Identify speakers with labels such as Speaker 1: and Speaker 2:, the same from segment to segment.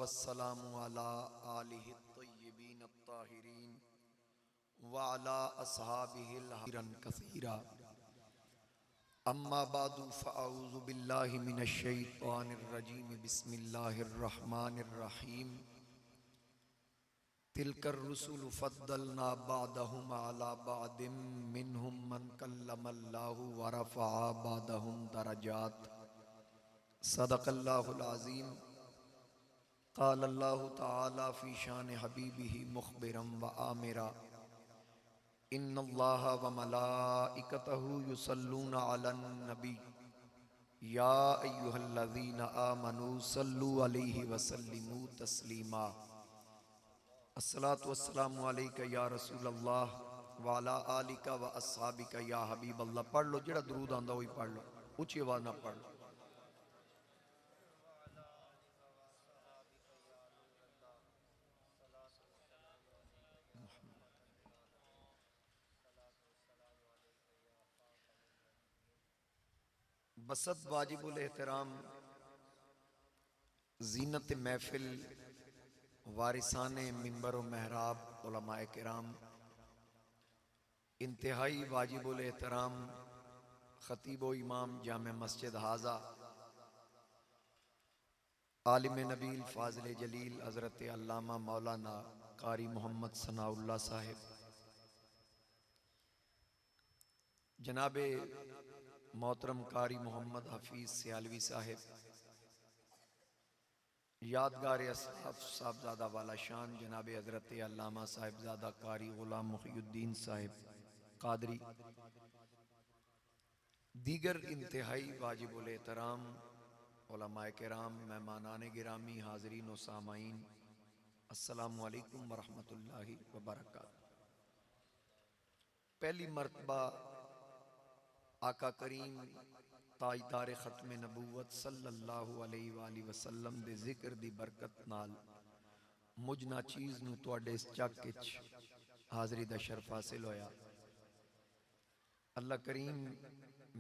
Speaker 1: वस्सलामु अला आलिहि तय्यबीन अत्ताहिरीन व अला अस्हाबिहिल हिरन कसीरा अम्मा बादु फ़अऊज़ु बिल्लाहि मिनश शैतानिर रजीम बिस्मिल्लाहिर रहमानिर रहीम तिलकर रुसुलु फ़द्दलना बादहुम अला बादिम मिनहुम मन कल्लमल्लाहु व रफ़अ बादहुम दरजात सदक़ल्लाहुल अज़ीम। क़ाल अल्लाहु तआला फ़ी शान हबीबिही मुख़बिरम व आमिरा इन्नल्लाह व मलाइकतहु युसल्लूना अलन नबी या अय्युहल्लज़ीना आमनू सल्लु अलैहि व सल्लिमू तस्लीमा। अस्सलातु वस्सलामु अलैका या रसूलल्लाह व अला आलिका व अस्हाबिका या हबीबल्लाह। पढ़ लो, जेड़ा दरूद आंदा वही पढ़ लो, ऊंची आवाज़ ना पढ़ लो। बसत वाजिबुल एहतराम ज़ीनत महफिल वारिसाने मिंबर व महराब उलमाए किराम, इंतहाई वाजिबुल एहतराम ख़तीब व इमाम जामे मस्जिद हाजा आलिम नबील फ़ाज़िल जलील हज़रत अल्लामा मौलाना कारी मोहम्मद सनाउल्लाह साहिब, जनाबे मोहतरम कारी मोहम्मद हफीज़ सियालवी साहिब, यादगार असलाफ साहबजादा वाला शान जनाबे हज़रत अल्लामा साहिबजादा कारी ग़ुलाम मुहियुद्दीन साहिब कादरी, दीगर इंतहाई वाजिबुल एहतराम उलमाए किराम, मेहमानाने गिरामी, हाज़रीन व सामाईन, अस्सलामु अलैकुम व रहमतुल्लाहि व बरकातुहू। पहली मरतबा आका करीम ताजदार ख़त्म नबूवत सल्लल्लाहु अलैहि वसल्लम दे जिक्र दी बरकत नाल मुझ नाचीज़ नूं तुहाडे इस चक विच हाज़री दा शरफ हासिल होया। अल्लाह करीम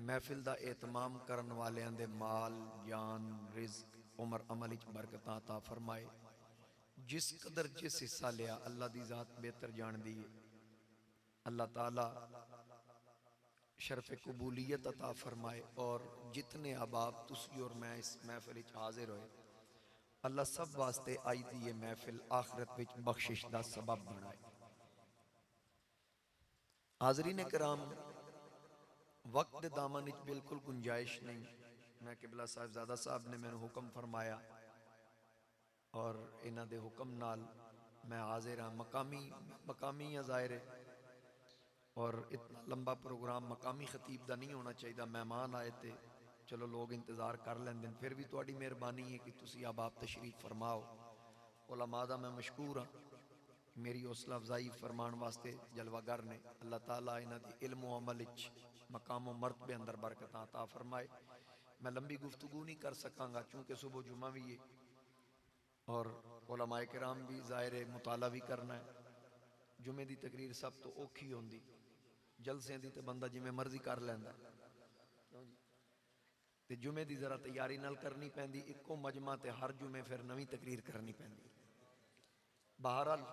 Speaker 1: महफिल दा एहतमाम करन वालियां दे माल, जान, रिज़्क, उमर अमल विच बरकतां अता फरमाए। जिस कदर जिस हिस्सा लिया अल्लाह दी ज़ात बेहतर जानदी है। अल्लाह ताला शरफ कबूलियत अता फरमाए और जितने अहबाब तुसी और मैं इस महफिल विच हाजिर होए, अल्लाह सब वास्ते आई दी ये महफिल आखिरत विच बख्शिश दा सबब बनाए। हाज़रीन कराम, वक्त दे दामन विच बिल्कुल गुंजाइश नहीं। मैं किबला साहिबजादा साहब ने मैंने हुक्म फरमाया और इन्हां दे हुक्म नाल मैं हाजिर हाँ। मकामी या ज़ाहिर है और इतना लंबा प्रोग्राम मकामी खतीब का नहीं होना चाहिए। मेहमान आए थे, चलो लोग इंतज़ार कर लेंगे, फिर भी तुहाडी मेहरबानी है कि तुसी आबाब तशरीफ फरमाओ। उलमा दा मैं मशकूर हाँ, मेरी हौसला अफजाई फरमान वास्ते जलवागर ने। अल्लाह ताला इन्हां दी इल्म व अमल विच मकाम व मरतबे अंदर बरकतां अता फरमाए। मैं लंबी गुफ्तगू नहीं कर सकांगा चूँकि सुबह जुमा भी है और उलमाए किराम भी ज़ाहिर है मुताला भी करना है। जुमे की तकरीर सब तो औखी होंदी, जलसे दी तो बंदा जिमें मर्जी कर लैंदा, क्यों जी? ते जुमे की जरा तैयारी नाल करनी पैंदी, इक्को मजमा ते हर जुमे फिर नवी तकरीर करनी पैंदी। बहरहाल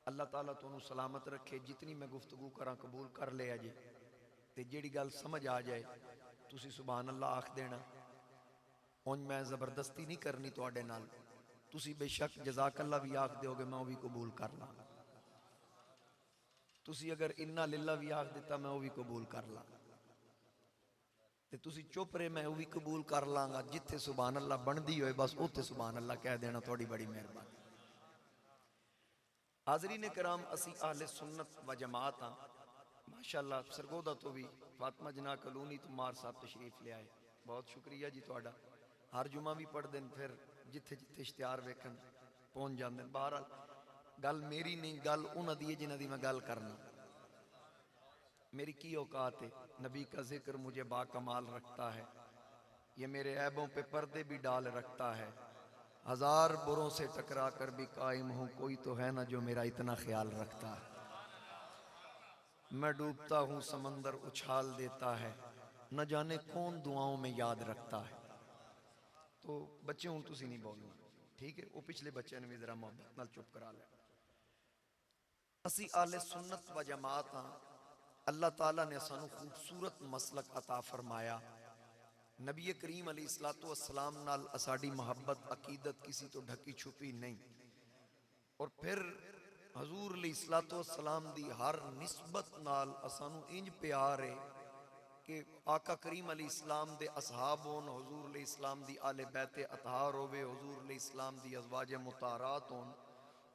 Speaker 1: अल्लाह ताला तुहानू सलामत रखे। जितनी मैं गुफ्तगू करा कबूल कर लिया जे, ते जिहड़ी गल समझ आ जाए तुसी सुभान अल्लाह आख देना। उंज मैं जबरदस्ती नहीं करनी तुहाडे नाल, तुसी बेशक जज़ाकल्लाह भी आख दोगे मैं वह भी कबूल कर लांगा। तुसी अगर इन्ना लिल्ला भी आख दिता मैं वह भी कबूल कर लांगा, ते तुसी चुप रहे मैं वह भी कबूल कर लांगा। जिथे सुभान अल्लाह बनती होए बस उत्थे सुभान अल्लाह कह देना, थोड़ी बड़ी मेहरबानी। हाज़रीन कराम, असी आहले सुन्नत व जमात हाँ। माशाअल्लाह सरगोदा तो भी फातिमा जना कलोनी तो मार साहब तशरीफ ले आए, बहुत शुक्रिया जी तुहाडा। हर जुमा भी पढ़ते हैं, फिर जिथे जिथे इश्तिहार वेखन पहुँच जाते हैं। बहरहाल गल मेरी नहीं, गल उन्हां दी है जिन्हां दी मैं गल करना। मेरी की औकात है, नबी का जिक्र मुझे बाकमाल रखता है, ये मेरे ऐबों पे पर्दे भी डाल रखता है। हजार बुरों से टकरा कर भी कायम हूँ, कोई तो है ना जो मेरा इतना ख्याल रखता है। मैं डूबता हूँ समंदर उछाल देता है, न जाने कौन दुआओं में याद रखता है। तो बच्चे हूँ तुसी नहीं बोलना, ठीक है, वो पिछले बच्चे ने भी जरा मोहब्बत नाल चुप करा लिया। असी आले सुन्नत व जमात हाँ। अल्लाह ताला ने सानू खूबसूरत मसलक अता फरमाया। नबी करीम अलैहिस्सलातु वस्सलाम नाल असाडी मोहब्बत अकीदत किसी तो ढकी छुपी नहीं। और फिर हजूर अलैहिस्सलातु वस्सलाम दी हर निस्बत नाल असानू इंज प्यार है कि आका करीम अलैहिस्सलाम दे असहाब होन, हजूर अलैहिस्सलाम दी आले बैते अतहार होवे, हजूर अलैहिस्सलाम दी अज़वाज मुतारात होन,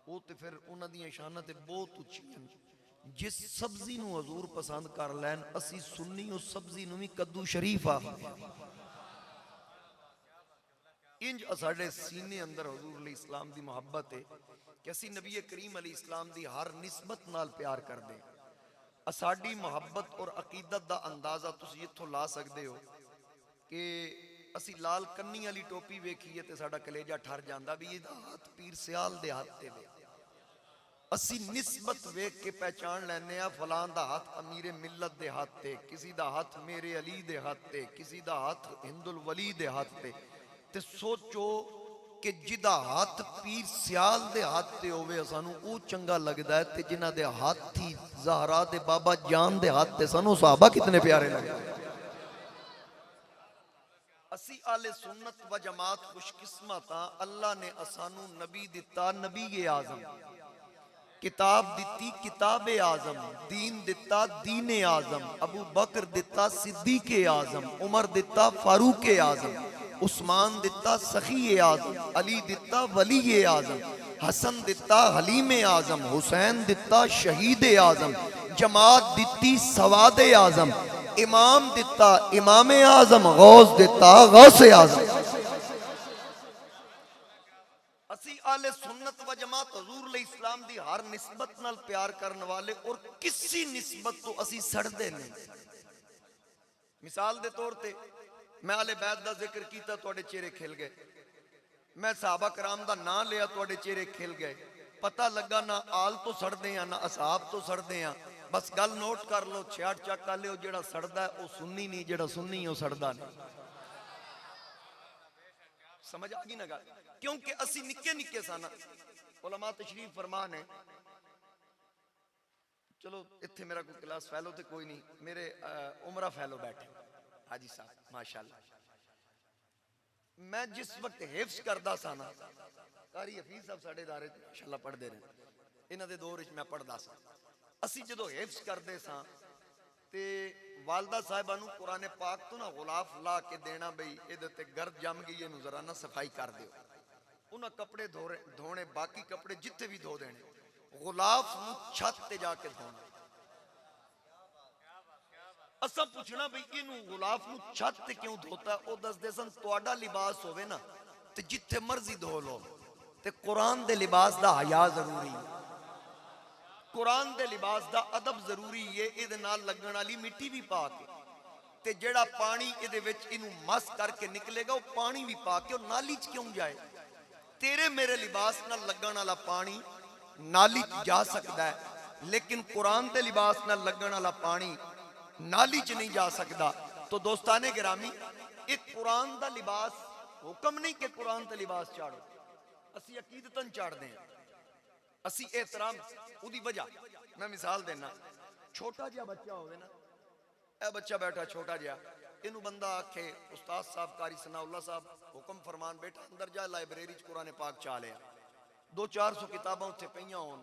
Speaker 1: वो तो फिर उन्हां दी शानां ते बहुत उच्चियां। जिस सब्जी नूं हजूर पसंद कर लैन, असी सुन्नी उस सब्जी नूं भी कद्दू शरीफ आ। इंज साडे सीने अंदर हजूर अलैहिस्सलाम दी मोहब्बत है कि असी नबी करीम अलैहिस्सलाम दी हर निस्बत नाल प्यार करदे। साडी मोहब्बत और अकीदत दा अंदाजा तुसीं इत्थों ला सकदे हो कि असी लाल कन्नी वाली टोपी वेखीए ते साडा कलेजा ठर जांदा भी इहदा हाथ पीर सियाल दे हाथ ते वे। असी निस्बत वेख के पहचान लैने आ फलां दा हाथ अमीरे मिल्लत दे हाथ ते, किसी दा हाथ मेरे अली दे हाथ ते, किसी दा हाथ हिंदुल वली दे हाथ ते। ते सोचो कि जिदा हाथ पीर सियाल दे हाथ ते होवे सानू वो चंगा लगदा है, ते जिन्हां दे हाथी ज़हरा दे बाबा जान दे हाथ ते सानू सहाबा कितने प्यारे लगदे। असी आले सुन्नत व जमात खुशकिस्मत हां, अल्लाह ने असानू नबी दिता, नबी आज़म, किताब दिती, किताब आज़म, दीन दिता, दीन आज़म, अबू बकर दिता, सिद्दीक आज़म, उमर दिता, फारूक आज़म, उस्मान दिता, सखी आज़म, अली दिता, वली आज़म, हसन दिता, हलीम आज़म, हुसैन दिता, शहीद आज़म, जमात दिती, सवाद आज़म, इमाम दिता, इमाम आज़म, गौस दिता, गौस आज़म। असी आले सुन्नत व जमात हजूर अलैहिस्सलाम दी हर निस्बत नाल प्यार करने वाले और किसी निस्बत तो असी सड़दे नहीं। मिसाल दे तौर ते मैं आले बैत दा जिक्र कीता, तुहाडे चेहरे खिल गए। मैं सहाबा कराम दा नाम लिया, तुहाडे चेहरे खिल गए। पता लगा ना आल तो सड़दे हैं ना असहाब तो सड़दे हैं। बस गल नोट कर लो, 66 चक कर लो, जेड़ा सड़दा है वो सुन्नी नहीं, जेड़ा सुन्नी है वो सड़दा नहीं। समझ आ गई ना गल? क्योंकि असी निक्के निक्के सन। उलमा तशरीफ फरमान है, चलो इत्थे मेरा कोई क्लास फैलो तो कोई नहीं, मेरे उमरा फैलो बैठे हाजी साहब माशाल्लाह। मैं जिस वक्त हिफ्ज करदा सा ना, कारी हफीज साहब साडे इदारे माशाल्लाह पढ़दे रहे, इन्हां दे दौर विच मैं पढ़दा सा। असी जदों हिफ्ज करदे सा ते वालदा साहिबा नूं कुरान पाक तो ना गुलाफ ला के देना, बई इहदे ते गर्द जम गई, इहनूं जरा ना सफाई कर दिओ। उन्हां कपड़े धोने, बाकी कपड़े जिथे भी धो देने, गुलाफ नूं छत ते जाके धोना। असा पूछना भी इनू गुलाफ नूं छत ते क्यों धोता? ओ दसदे सन तुहाडा लिबास होवे ना ते जिथे मर्जी धो लो, ते कुरान दे लिबास दा हया जरूरी है, कुरान दे लिबास दा अदब जरूरी है। इहदे नाल लगण वाली मिट्टी भी पाक है, ते जेड़ा पानी इहदे विच इनू मस करके निकलेगा वो पानी भी पाक है। और नाली च क्यों जाए? तेरे मेरे लिबास नाल लगण वाला पानी नाली च जा सकता है, लेकिन कुरान दे लिबास नाल लगण वाला पानी नाली च नहीं जा सकता। तो दोस्ताने गिरामी, एक कुरान दा लिबास हुक्म नहीं कि कुरान ते लिबास चाड़ो, असी अकीदतन चाड़दे हैं, असी एहतराम उदी वजह। मैं मिसाल देना, छोटा जिहा बच्चा होवे ना, ए बच्चा बैठा छोटा जिहा, इनू बंदा आखे उस्ताद साहब कारी सनाउल्ला साहब हुक्म फरमान, बेटा अंदर जा लाइब्रेरी च कुरान पाक चा लिया। 200-400 किताबां उत्थे पईयां होण,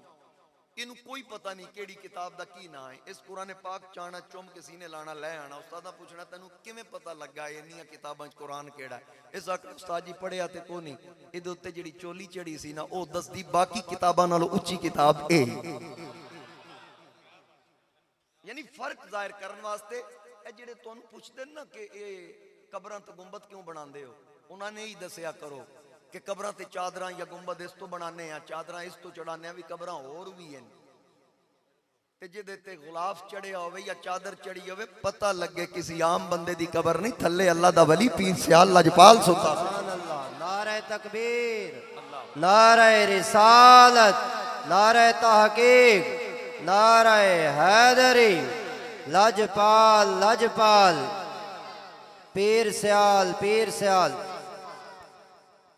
Speaker 1: इनू कोई पता नहीं केड़ी किताब दा की ना है। इस कुरान पाक चाना, चुम के सीने लाना, लै आना। उस्तादा पूछना तैनू किवें पता लगा इन्नियां किताबां च कुरान केड़ा है? इस आख उस्ताद जी पढ़िया ते कोई नहीं, इहदे उत्ते जिहड़ी चोली चढ़ी सी ना, ओ दसदी बाकी किताबां नालों उच्ची किताब ए। यानी फर्क जाहिर करने वास्ते ए जिहड़े तुहानू पुछदे ना कि ए कबरां ते गुंबद क्यों बनांदे हो, उन्हां ने ही दसिया करो कि कबरां ते चादरां या गुंबद इस तो बनाने आ, चादरां इस तो चढ़ाने आ, भी कबरां होर भी हैं। ते जिहदे ते गुलाफ चढ़िया होवे या चादर चढ़ी होवे, पता लगे किसी आम बंदे दी कबर नहीं, थल्ले अल्लाह दा वली पीर सियाल लजपाल सुल्तान।
Speaker 2: नारे तकबीर, नारे रिसालत, नारे तहकीक, नारे हैदरी, लजपाल लजपाल, पीर सियाल पीर सियाल।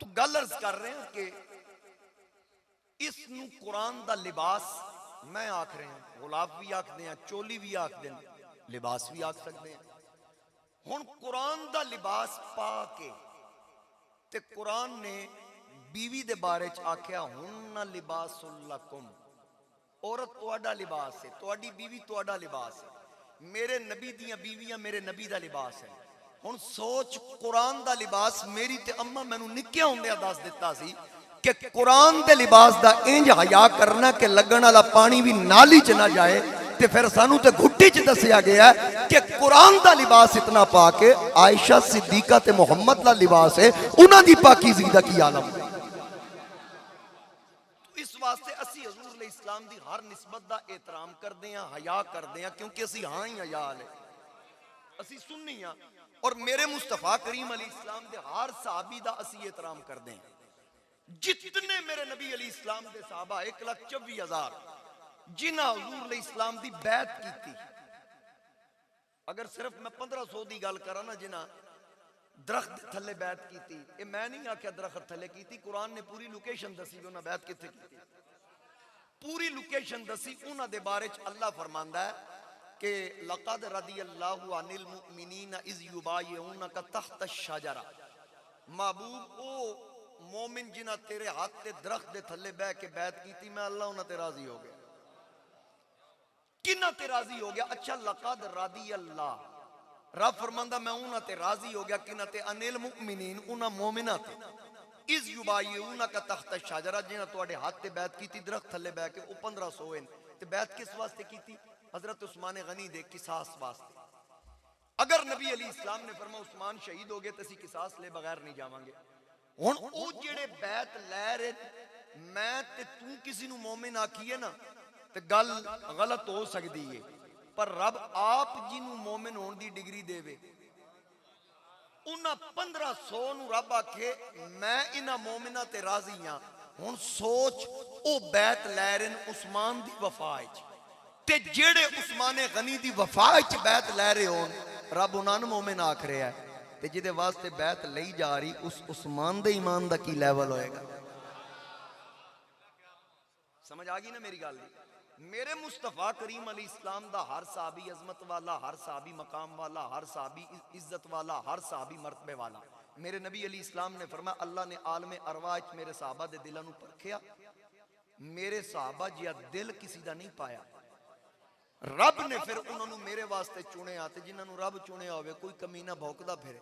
Speaker 1: तो गल अर्ज कर रहे हैं कि इस नू कुरान दा लिबास मैं आख रहा, गुलाब भी आखते हैं, चोली भी आखते हैं, लिबास भी आख सकते हैं। हुण कुरान दा लिबास पा के ते कुरान ने बीवी दे बारे च आख्या हुन्ना लिबासुल लकुम, औरत तुहाडा लिबास है, तुहाडी बीवी तुहाडा लिबास है। मेरे नबी दियां बीवियां मेरे नबी दा लिबास है। हुण सोच, कुरान दा लिबास मेरी ते अम्मा मैनू निक्किया हुंदिया दस दिता सी कि कुरान दे लिबास दा इंज हया करना कि लगन वाला पानी भी नाली च ना जाए, ते फिर सानू ते घुट्टी च दसिया गया कि कुरान दा लिबास इतना पाके आयशा सिद्दीका ते मुहम्मद दा लिबास है, उन्हां दी पाकीज़गी दा की आलम। इस वास्ते असी हजूर अलैहि इस्लाम दी हर निस्बत दा एहतराम करते हैं, हया करते हैं, क्योंकि असी हाँ ही हया वाले, असी सुन्नी हाँ। और मेरे मुस्तफा करीम अलैहि इस्लाम दे हर सहाबी दा असी एहतराम करते हैं। जितने मेरे नबी अलैहि इस्लाम दे सहाबा 1,24,000 जिन्हां हजूर अलैहि इस्लाम दी बैत की, अगर सिर्फ मैं 1500 की गल करा ना जिन्हां दरख्त थले बैत की, ये मैं नहीं आख्या दरख्त थले की, कुरान ने पूरी लोकेशन दसी भी उन्हें बैत कित्थे की, पूरी लोकेशन दसी। उन्हां दे बारे च अल्लाह फरमांदा है कि लक़द रदियल्लाहु अनिल मुमिनीना इज़ युबायिऊनका तहत अश-शजरा, महबूब ओ मोमिन जिन्हां तेरे हाथ ते दरख्त दे थले बह के बैत की, मैं अल्लाह उन्हां ते राजी हो गया। किन्ना ते राजी हो गया? अच्छा, लक़द रदियल्लाह, रब फरमांदा मैं उन्हां ते राजी हो गया, किन्ना ते? अनिल मुमिनीन, उन्हां मोमिना ते। इज़ युबायिऊनका तहत अश-शजरा, जिन्हां तुहाडे हाथ ते बैत की दरख्त थले बह के, ओ 1500 हैं। ते बैत किस वास्ते की? हजरत उस्मान गनी दे किसास वास्ते। अगर नबी अली इस्लाम ने फरमाया उस्मान शहीद हो गए तो असी किसास ले बगैर नहीं जावांगे। हुण ओ जेड़े बैत लै रहे, मैं ते तू किसी नू मोमिन आखीए ना ते गल गलत हो सकती है, पर रब आप जिन्हों मोमिन होने की डिग्री देवे, उन्हां 1500 नू रब आखे मैं इन्हां मोमिना ते राजी हां। हुण सोच, ओ बैत लै रहे उस्मान दी वफा च, ते जेड़े उस्माने गनी दी वफा च बैत लै रहे होन, रब उन्हां नू मोमिन आख रहा है, ते जिदे वास्ते बैत लई जा रही उस उस्मान दे ईमान दा की लेवल होएगा। समझ आ गई ना मेरी गल? मेरे मुस्तफा करीम अली इस्लाम दा हर साहबी अजमत वाला, हर साहबी मकाम वाला, हर साहबी इज्जत वाला, हर साहबी मर्तबे वाला। मेरे नबी अली इस्लाम ने फरमाया अल्लाह ने आलमे अरवाह च मेरे साहबा दे दिलां नू परखिया, मेरे साहबा जिहा दिल किसी दा नहीं पाया। रब ने फिर उन्होंने मेरे वास्ते चुनिया, ते जिन्होंने रब चुनिया होवे कोई कमीना भौंकदा फिरे,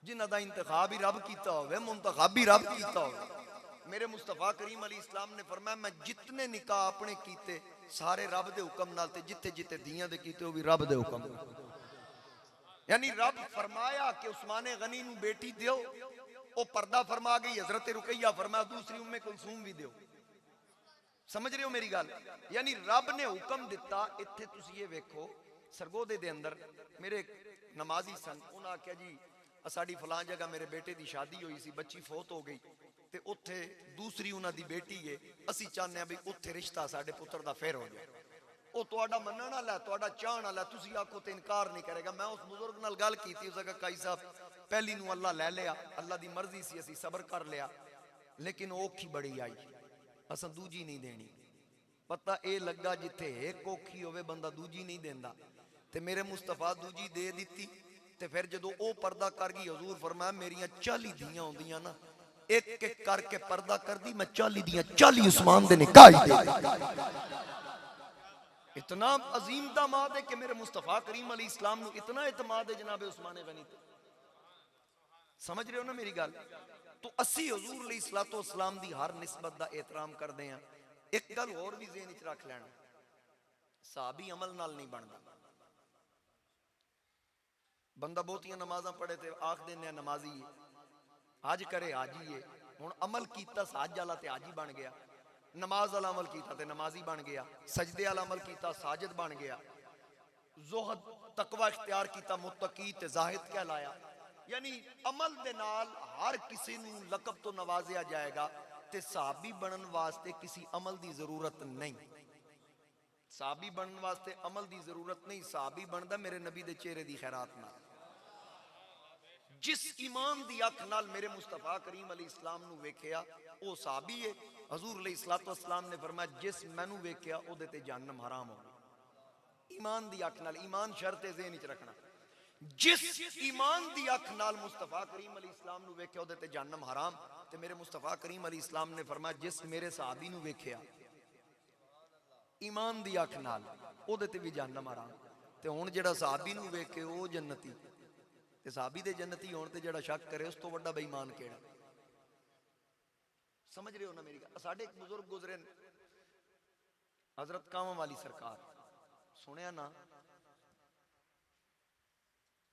Speaker 1: जिन्हां दा इंतखाब ही रब कीता होवे, मुंतखब भी रब कीता होवे। मेरे मुस्तफा करीम अली इस्लाम ने फरमाया मैं जितने निकाह अपने कीते सारे रब दे हुक्म नाल, ते जिथे जिथे दियां दे कीते वो भी रब दे हुक्म नाल। यानी रब फरमाया कि उस्माने गनी नू बेटी दियो, वो पर्दा फरमा गई, हजरत रुकैया फरमाया दूसरी उम्मे कुलसूम भी दियो। समझ रहे हो मेरी गल? यानी रब ने हुक्म दिता। इत्थे तुसी ये वेखो, सरगोदे दे अंदर मेरे नमाजी सन, उन्हें आख्या जी साडी फलां जगह मेरे बेटे की शादी हुई सी, बच्ची फौत हो गई, ते उत्थे दूसरी उन्हां दी बेटी है, असी चाहते हैं भी उत्थे रिश्ता साडे पुत्र दा फेर हो जाए। वो तुहाडा मनण वाला है, तुहाडा चाहण वाला है, तुसी आखो तो इनकार नहीं करेगा। मैं उस बुजुर्ग नाल गल कीती, उसने कहा काई साहब पहली नू अल्लाह लै लिया, अल्लाह दी मर्जी सी, असी सबर कर लिया, लेकिन औखी बड़ी आई, असां दूजी नहीं देनी। पता ये लगा जिथे एक औखी होवे बंदा दूजी नहीं देंदा, ते मेरे मुस्तफा दूजी दे दी। ते फिर जदों ओ पर्दा कर गई, हजूर फरमाया मेरियां 40 धीयां होंदियां ना, एक एक करके पर्दा कर दी, मैं 40 दियां 40 उस्मान दे निकाह दे। इतना अजीम दामाद है कि मेरे मुस्तफा करीम अली इस्लाम नू इतना एतमाद है जनाबे उस्माने गनी ते। समझ रहे हो ना मेरी गल? तो असी हजूर अलैहि सलातो वसलाम दी हर निस्बत दा एहतराम करते हैं। एक गल होर भी ज़हन च रख लेना, साहबी अमल नाल नहीं बनता। बंदा बहुतियां नमाज़ां पढ़े ते आख देने नमाजी है, हज करे हाजी है। हुण अमल कीता हज वाला ते हाजी बन गया, नमाज वाला अमल कीता ते नमाजी बन गया, सजदे वाला अमल कीता साजिद बन गया, ज़ुहद तकवा इख्तियार किया मुत्तकी ते जाहिद कहलाया। यानी अमल दे नाल हर किसी नू लकब तो नवाजिया जाएगा, ते साहबी बनन वास्ते किसी अमल की जरूरत नहीं। साहबी बनन वास्ते अमल की जरूरत नहीं, साहबी बनदा मेरे नबी दे चेहरे की खैरात नाल। जिस ईमान दी अख नाल मेरे मुस्तफा करीम अली इस्लाम नू वेखिया वो साहबी है, हजूर अलैहिस्सलाम ने फरमाया जिस मैनू वेख्या ओदे ते जहन्नम हराम हो गई। ईमान दी अख नाल, ईमान शर्त है ज़हन विच रखना, जिस ईमान दी अख नाल मुस्तफा करीम अलैहिस्सलाम नू वेख्या ओदे ते जहन्नम हराम। ते मेरे मुस्तफा करीम अलैहिस्सलाम ने फरमाया जिस मेरे सहाबी नू वेख्या ईमान दी अख नाल ओदे ते भी जहन्नम हराम। ते हुण जेड़ा सहाबी नू वेखे ओ जन्नती, ते सहाबी दे जन्नती होण ते जेड़ा शक करे उस तो वड्डा बेईमान केड़ा? समझ रहे हो ना मेरी गल? साडे एक बुजुर्ग गुजरे हजरत कावां वाली सरकार, सुनिया ना?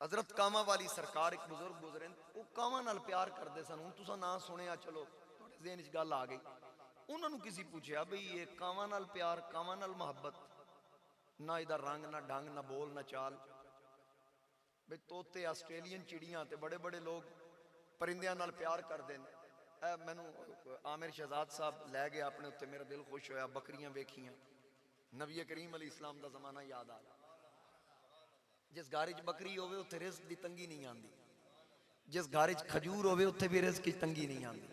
Speaker 1: हजरत कावां वाली सरकार एक बुजुर्ग गुजरे, वो कावां नाल प्यार करते सन। हुण तुसां ना सुनिया, चलो तुहाडे ज़हन च गल आ गई। उन्होंने किसी पूछया बई ये कावां नाल प्यार, कावां नाल मोहब्बत, ना इहदा रंग ना ढंग ना बोल ना चाल। बई तोते आस्ट्रेलियन चिड़ियां ते बड़े बड़े लोग परिंदियां नाल प्यार करते हैं। मैनू आमिर शहजाद साहब लै गए अपने उत्ते, मेरा दिल खुश होया। बकरियां वेखियां, नबी करीम अलैहिस्सलाम दा ज़माना याद आ गया। जिस घर च बकरी होवे उत्थे रिज़्क दी तंगी नहीं आती, जिस घर च खजूर होवे उत्थे भी रिज़्क की तंगी नहीं आती।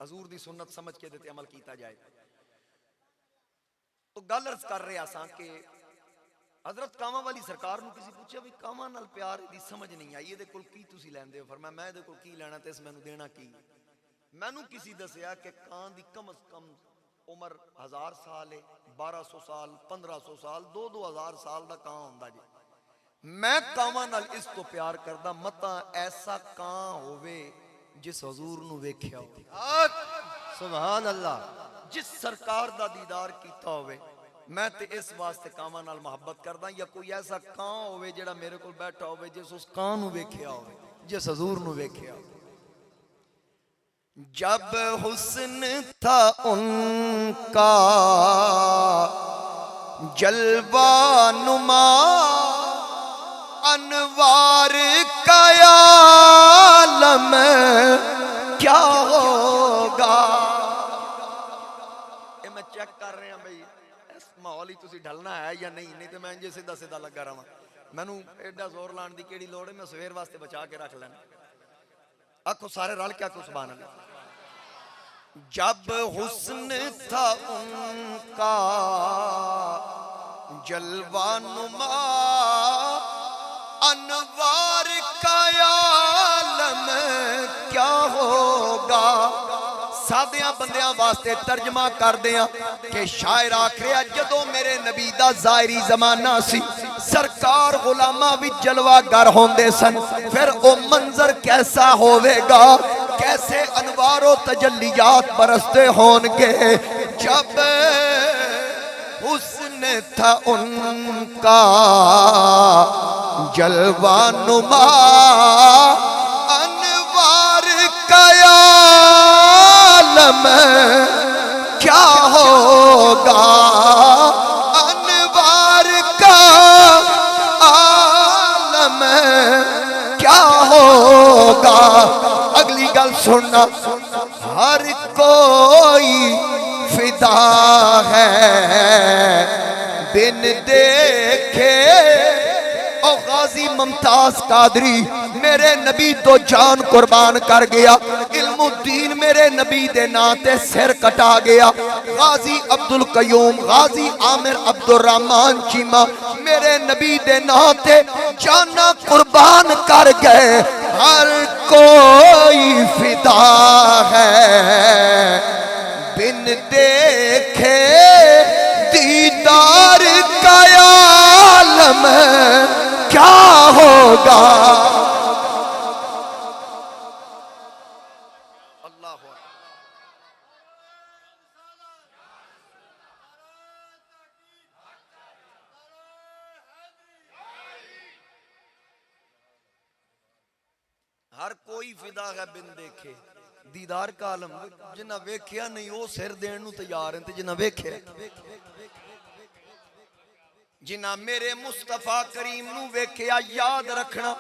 Speaker 1: हजूर दी सुन्नत समझ के ते अमल किया जाए। तो गल अर्ज कर रहा सा कि हजरत कावां वाली सरकार नू किसी पूछा भी कावां नाल प्यार दी समझ नहीं आई, इहदे कोल की तुसी लैंदे हो? फरमाया मैं इहदे कोल की लैना ते इस मैनू देना की? मैनू किसी दसिया कि कां दी कम अज कम उम्र 1000 साल है, 1200 साल, 1500 साल, 2000 साल का कां होंदा जी। मैं कावां नाल इस तो प्यार करदा मता ऐसा कां होवे जिस हजूर नू वेख्या हो,
Speaker 2: सुभान अल्लाह,
Speaker 1: जिस सरकार दा दीदार कीता होवे। मैं ते इस वास्ते कावां नाल मोहब्बत करदा, या कोई ऐसा कां होवे जेड़ा मेरे कोल बैठा होवे जिस उस कां नू वेख्या होवे, जिस हजूर नू वेख्या होवे। जब हुस्न था उनका जलवा नुमा, अनवार का आलम क्या होगा। ये मैं चेक कर रहा भाई इस माहौल ही तुसी ढलना है या नहीं, नहीं तो मैं इंजे सीधा सीधा लगा रहा। मैनू एडा जोर लाने की केड़ी लोड़ है? मैं सवेर वास्ते बचा के रख लेना। आखो सारे रल के आखो सुभान अल्लाह। जब हुस्न था उनका जलवा नुमा, अनवार का आलम क्या होगा। सादियां बंदियां वास्ते तर्जमा कर दिया कि शायर आख रहा जदों मेरे नबी दा ज़ाहिरी ज़माना सी, सरकार गुलामा भी जलवागर होंदे सन, फिर ओ मंजर कैसा होवेगा, कैसे अनवारो तजल्लियात बरसते होंगे। जब हुस्न था उनका जलवा नुमा, अनवार का आलम क्या होगा, अनवार का आलम क्या होगा। अगली गल सुनना, हर कोई फिदा है बिन देखे। ओ गाजी मुमताज कादरी मेरे नबी तो जान कुर्बान कर गया, इल्मुद्दीन मेरे नबी दे नां ते सिर कटा गया। गाजी अब्दुल कयूम, गाजी आमिर अब्दुर्रहमान चीमा मेरे नबी दे नां ते जाना कुर्बान कर गए। हर कोई फिदा है बिन देखे दीदार का आलम क्या होगा। अल्लाह हर कोई फिदा है बिन देखे दीदार का आलम। जिन्ना वेख्या नहीं वो सिर देन नू तैयार है, जिन्ना वेख्या, जिन्ना मेरे मुस्तफा करीम नू वेख्या। याद रखना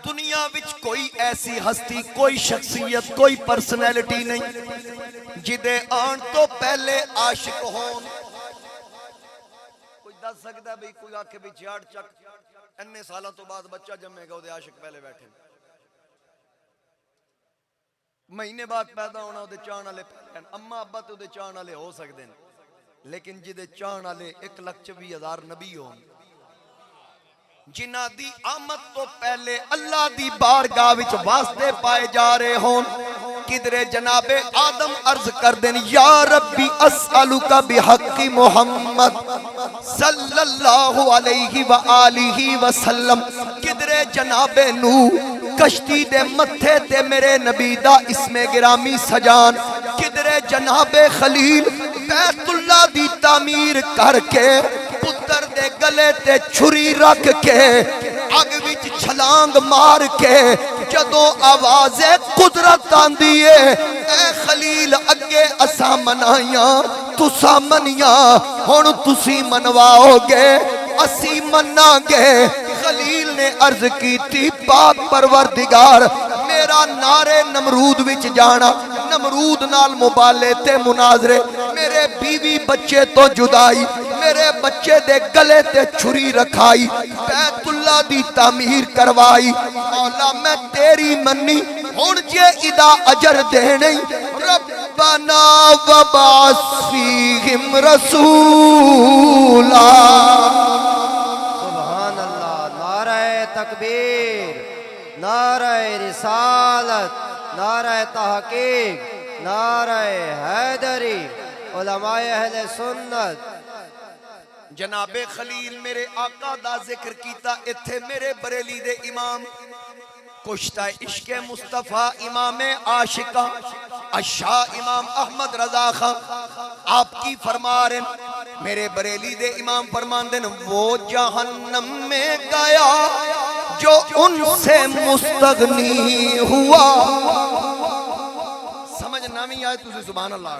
Speaker 1: दुनिया विच कोई ऐसी हस्ती, कोई शख्सियत, कोई पर्सनैलिटी नहीं जिदे आन तो पहले आशिक होन। कोई दस सकता भाई, कोई आखे भी झाड़ चक इन्ने सालों तो बाद बच्चा जमेगा, वो आशिक पहले बैठे। महीने बाद पैदा होना ਉਹਦੇ ਚਾਹਣ ਵਾਲੇ ਪੈਣ अम्मा अब्बा ਤੇ ਉਹਦੇ ਚਾਹਣ ਵਾਲੇ ਹੋ ਸਕਦੇ ਨੇ लेकिन ਜਿਹਦੇ ਚਾਹਣ ਵਾਲੇ 1,20,000 नबी होन जिन्हां दी आमद तो पहले अल्लाह दी बारगाह विच वास्ते पाए जा रहे होन किधरे जनाबे आदम अर्ज कर देन या रब्बी अस्अलुका बिहक्की मुहम्मद सल्लल्लाहु अलैहि व आलिहि वसल्लम किधरे जनाबे नू कश्ती दे मत्थे ते मेरे नबी दा इसमें गिरामी सजान किधरे जनाबे खलील बैतुल्लाह दी तामीर करके पुत्र दे गले ते छुरी रख के अग विच छलांग मार के जदों आवाज़े कुदरत आंदी है ऐ खलील अगे असा मनाइया तुसा मनिया हुण तुसी मनवाओगे असी मनांगे खलील ने अर्ज की थी पाक परवरदिगार मेरा नारे नमरूद विच जाना नमरूद नाल मुबाले ते मुनाजरे मेरे बीवी बच्चे तो जुदाई मेरे बच्चे दे गले ते छुरी रखाई बैतुल्लाह दी तामीर करवाई मौला मैं तेरी मन्नी हुण जे इदा अजर देने रब्बना वबास फीहिम रसूला
Speaker 2: सुभान अल्लाह। नारे तकबीर, नारे रिसालत, नारे तहकीक, नारे हैदरी, उलमाए अहले सुन्नत।
Speaker 1: जनाबे खलील मेरे आका दा जिक्र कीता इत्थे मेरे बरेली दे इमाम कुश्ता इश्क मुस्तफा इमाम आशिका अशा इमाम अहमद रजा खां आपकी फरमा रहे मेरे बरेली दे इमाम फरमांदे वो जहन्नम में गया जो उनसे मुस्तगनी हुआ। समझ ना नहीं आए तुझे सुभान अल्लाह।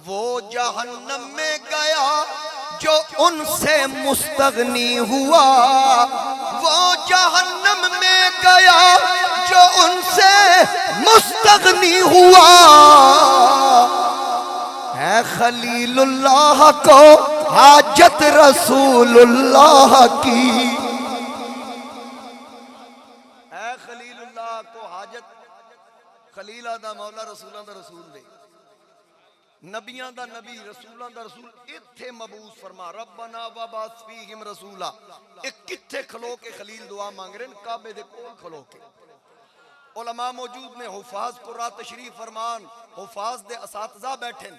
Speaker 1: वो जहन्नम में गया जो उनसे मुस्तगनी हुआ वो जहन्नम में गया जो उनसे मुस्तगनी हुआ है खलीलुल्लाह को हाजत रसूलुल्लाह की है खलीलुल्लाह को हाजत खलीला दा मौला रसूलां दा रसूल दे नबियां दा नबी रसूलां दा रसूल इत्थे मबूस फरमा रब्बना वबास फीहिम रसूला एक किथे खलो के खलील दुआ मांग रहे काबे दे कोल खलो के उलमा मौजूद ने हुफाज कुर्रा तशरीफ फरमान हुफाज दे असातिज़ा बैठे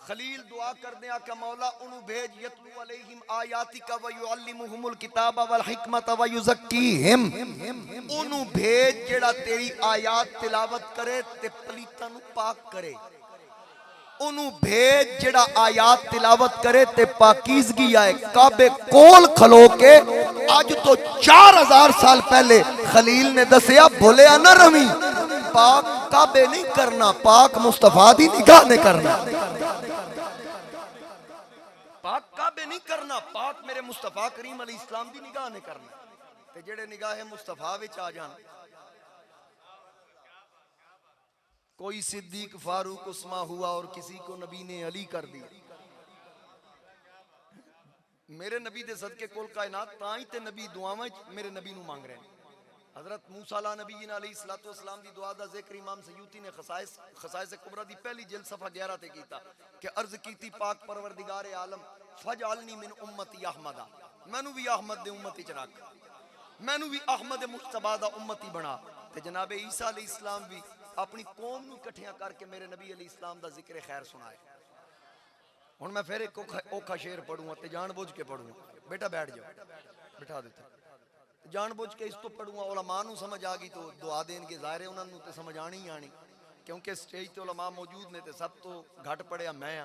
Speaker 1: खलील दुआ कर दे आका मौला उनु भेज यतलू अलैहिम आयातिका व युअल्लिमुहुमुल किताबा वल हिकमत व युज़क्कीहिम उनु भेज जेड़ा तेरी आयात तिलावत करे ते पलीतां नु पाक करे उनु भेज जेड़ा आयात तिलावत करे ते पाकीज़गी आए काबे कोल खलो के आज तो 4000 साल पहले खलील ने दसिया भुलिया न रवी पाक काबे नहीं करना पाक मुस्तफा दी निगाह ने करना पाक काबे नहीं करना पाक मेरे मुस्तफा करीम अलैहि इस्लाम दी निगाह ने करना ते जेड़े निगाह मुस्तफा विच आ जान कोई सिद्दीक फारूक उस्मा हुआ और किसी को नबी ने अली कर दिया मेरे नबी दे सदके कुल कायनात ताई ते नबी दुआवां मेरे नबी नु मांग रहे हैं हजरत मूसा ला नबी अलैहिस्सलातु वस्सलाम दी दुआ दा जिक्र इमाम सयूती ने खसाइस कुबरा दी पहली जिल्द सफा 11 ते कीता कि अर्ज कीती पाक परवरदिगार आलम फजअलनी मिन उम्मती अहमदा मैनू भी अहमद दे उम्मती च रख मैनू भी अहमद मुस्तफा दा उम्मती बना ते जनाबे ईसा अलैहिस्सलाम भी अपनी कौम नू इकट्ठियां करके मेरे नबी अलैहि इस्लाम दा जिक्र खैर सुनाए हुण मैं फिर एक औखा शेर पढ़ूंगा ते जानबूझ के पढ़ूंगा बेटा बैठ जाओ बिठा देते जानबूझ के इस तो पढ़ूंगा उलमा नू समझ आ गई तो दुआ देंगे ज़ाहिर है उन्होंने तो समझ आनी ही आनी क्योंकि स्टेज ते उलमा मौजूद ने ते सब तो घट पढ़िया मैं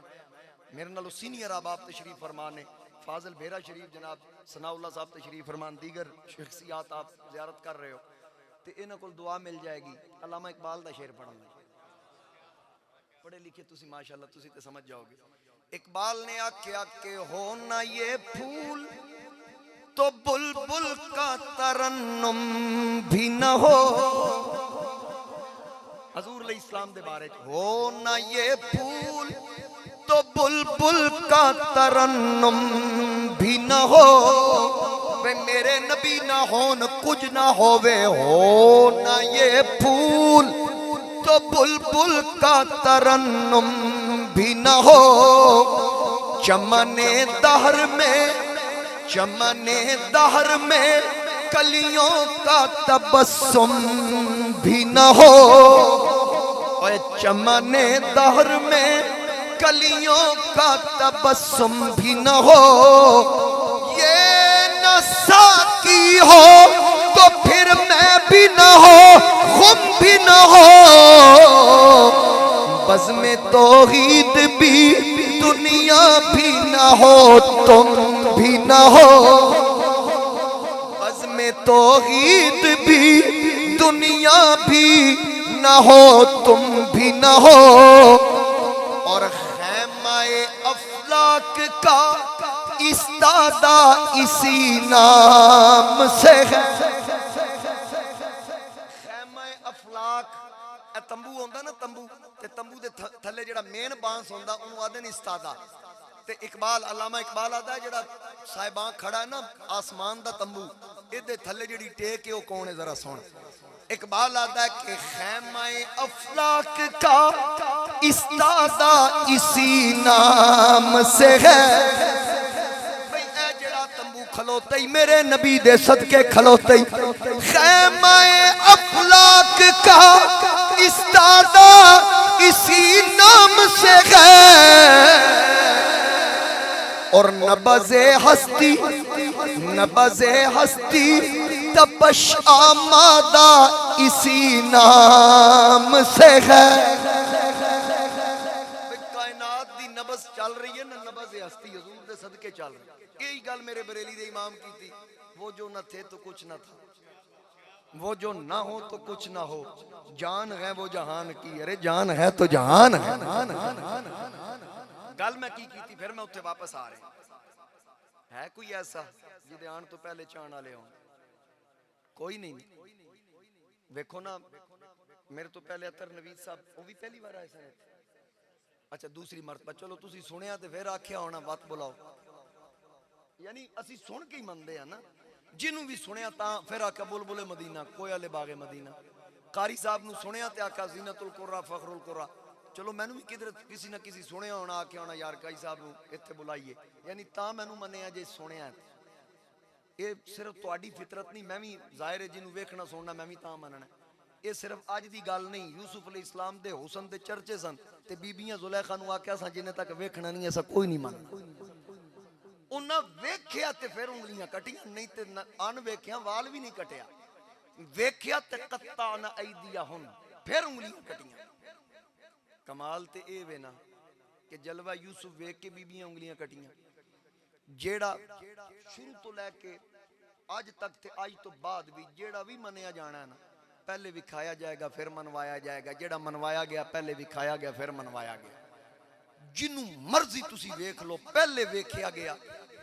Speaker 1: मेरे नालों सीनियर आबाब तशरीफ फरमान ने फाजिल बेरा शरीफ जनाब सनाउल्लाह साहब तशरीफ फरमान दीगर शख्सियात आप ज़ियारत कर रहे हो ते इन्हां कोल दुआ मिल जाएगी अल्लामा इकबाल दा शेर पढ़ूंगा पढ़े लिखे तुसी माशाअल्लाह तुसी ते समझ जाओगे इकबाल ने आख्या के हो ना ये फूल तो बुलबुल का तरन्नुम भी न हो हजूर अलैहि इस्लाम दे बारे हो ना ये फूल तो बुलबुल का तरन्नुम भी न हो वे मेरे नबी ना होन कुछ ना होवे हो ना ये फूल तो बुलबुल का तरन्नुम भी न हो, चमने दहर में कलियों का तबस्सुम भी न हो, और चमने दहर में कलियों का तबस्सुम भी न हो। ये न साकी हो तो फिर मैं भी न हो, खुम भी न हो, बज़्म तौहीद भी दुनिया भी न हो, तुम भी न हो, बज़्म तौहीद भी दुनिया भी न हो, तुम भी न हो। और खैमाए अफलाक का इस्तादा इसी नाम से है। खैमाए अफलाक तंबू होंदा ना, तंबू ते तंबू दे थल्ले जेड़ा मेन बांस होंदा उन्होंने आदे ने इस्तादा। ते इकबाल अल्लामा इकबाल आदा जेड़ा साहिबां खड़ा है ना आसमान दा तंबू, इहदे थल्ले जेड़ी टेक है वो कौन है जरा सुन। इकबाल आता कि खैमाए अफलाक का इस्तादा इसी नाम से है। तंबू खलोते ही मेरे नबी दे सदके खलोते ही, खैमाए अफलाक का इस्तादा इसी नाम से है, और नबज़े हस्ती तपश आमादा इसी नाम से है। कायनात दी नबज़ चल रही है ना, नबज़े हस्ती हुजूर दे सदके चल रही है। यही गल मेरे बरेली दे इमाम की थी, वो जो न थे तो कुछ न था, वो जो ना हो तो कुछ ना हो, जान है वो जहान की, अरे जान है तो जहान है। गल मैं की थी, फिर मैं उत्थे वापस आ रहा है कोई ऐसा जिदे आन तो पहले चाण वाले हो? कोई नहीं। देखो ना मेरे तो पहले अतर नवीद साहब वो भी पहली बार आए सर। अच्छा दूसरी मरतबा, चलो तुसी सुनिया तो फिर आख्या होना बात बुलाओ, यानी असी सुन के ही मनते हैं ना, जिन्हों भी सुनिया ता फिर आख्या बुलबुले मदीना, कोयले बागे मदीना। कारी साहब नू सुनिया ते आख्या ज़ीनतुल कुर्रा फखरुल कुर्रा। चलो मैनू भी किधर किसी ना किसी सुनिया होना, आख्या होना यार काई साहब नू इत्थे बुलाइए, यानी ता मैनू मन्निया जे सुनिया। ये सिर्फ तुहाडी फितरत नहीं, मैं भी जाहिर है जिन्हों वेखना सुनना मैं भी ता मनना। ये सिर्फ अज दी गल नहीं, यूसुफ अलैहिस्सलाम दे हुसन दे चर्चे सन ते बीबियां जुलैखा नू आख्या सा जिन्ने तक वेखना नहीं ऐसा कोई नहीं मनना। उन्हें वेख्या ते फिर उंगलियां कटियां, नहीं ते अन वेख्या वाल भी नहीं कटिया, वेख्या ते कत्ता न ऐदिया हुन, फिर उंगलियां कटियां। कमाल ते ए वे ना कि जलवा यूसुफ वेख के बीबियां उंगलियां कटियां। जेड़ा शुरू तो लैके अज तक ते अज तो बाद भी जेड़ा भी मनिया जाना है ना, पहले विखाया जाएगा फिर मनवाया जाएगा, जेड़ा मनवाया गया पहले विखाया गया फिर मनवाया गया। जिन्हों मर्जी तुसी वेख लो, पहले वेख्या गया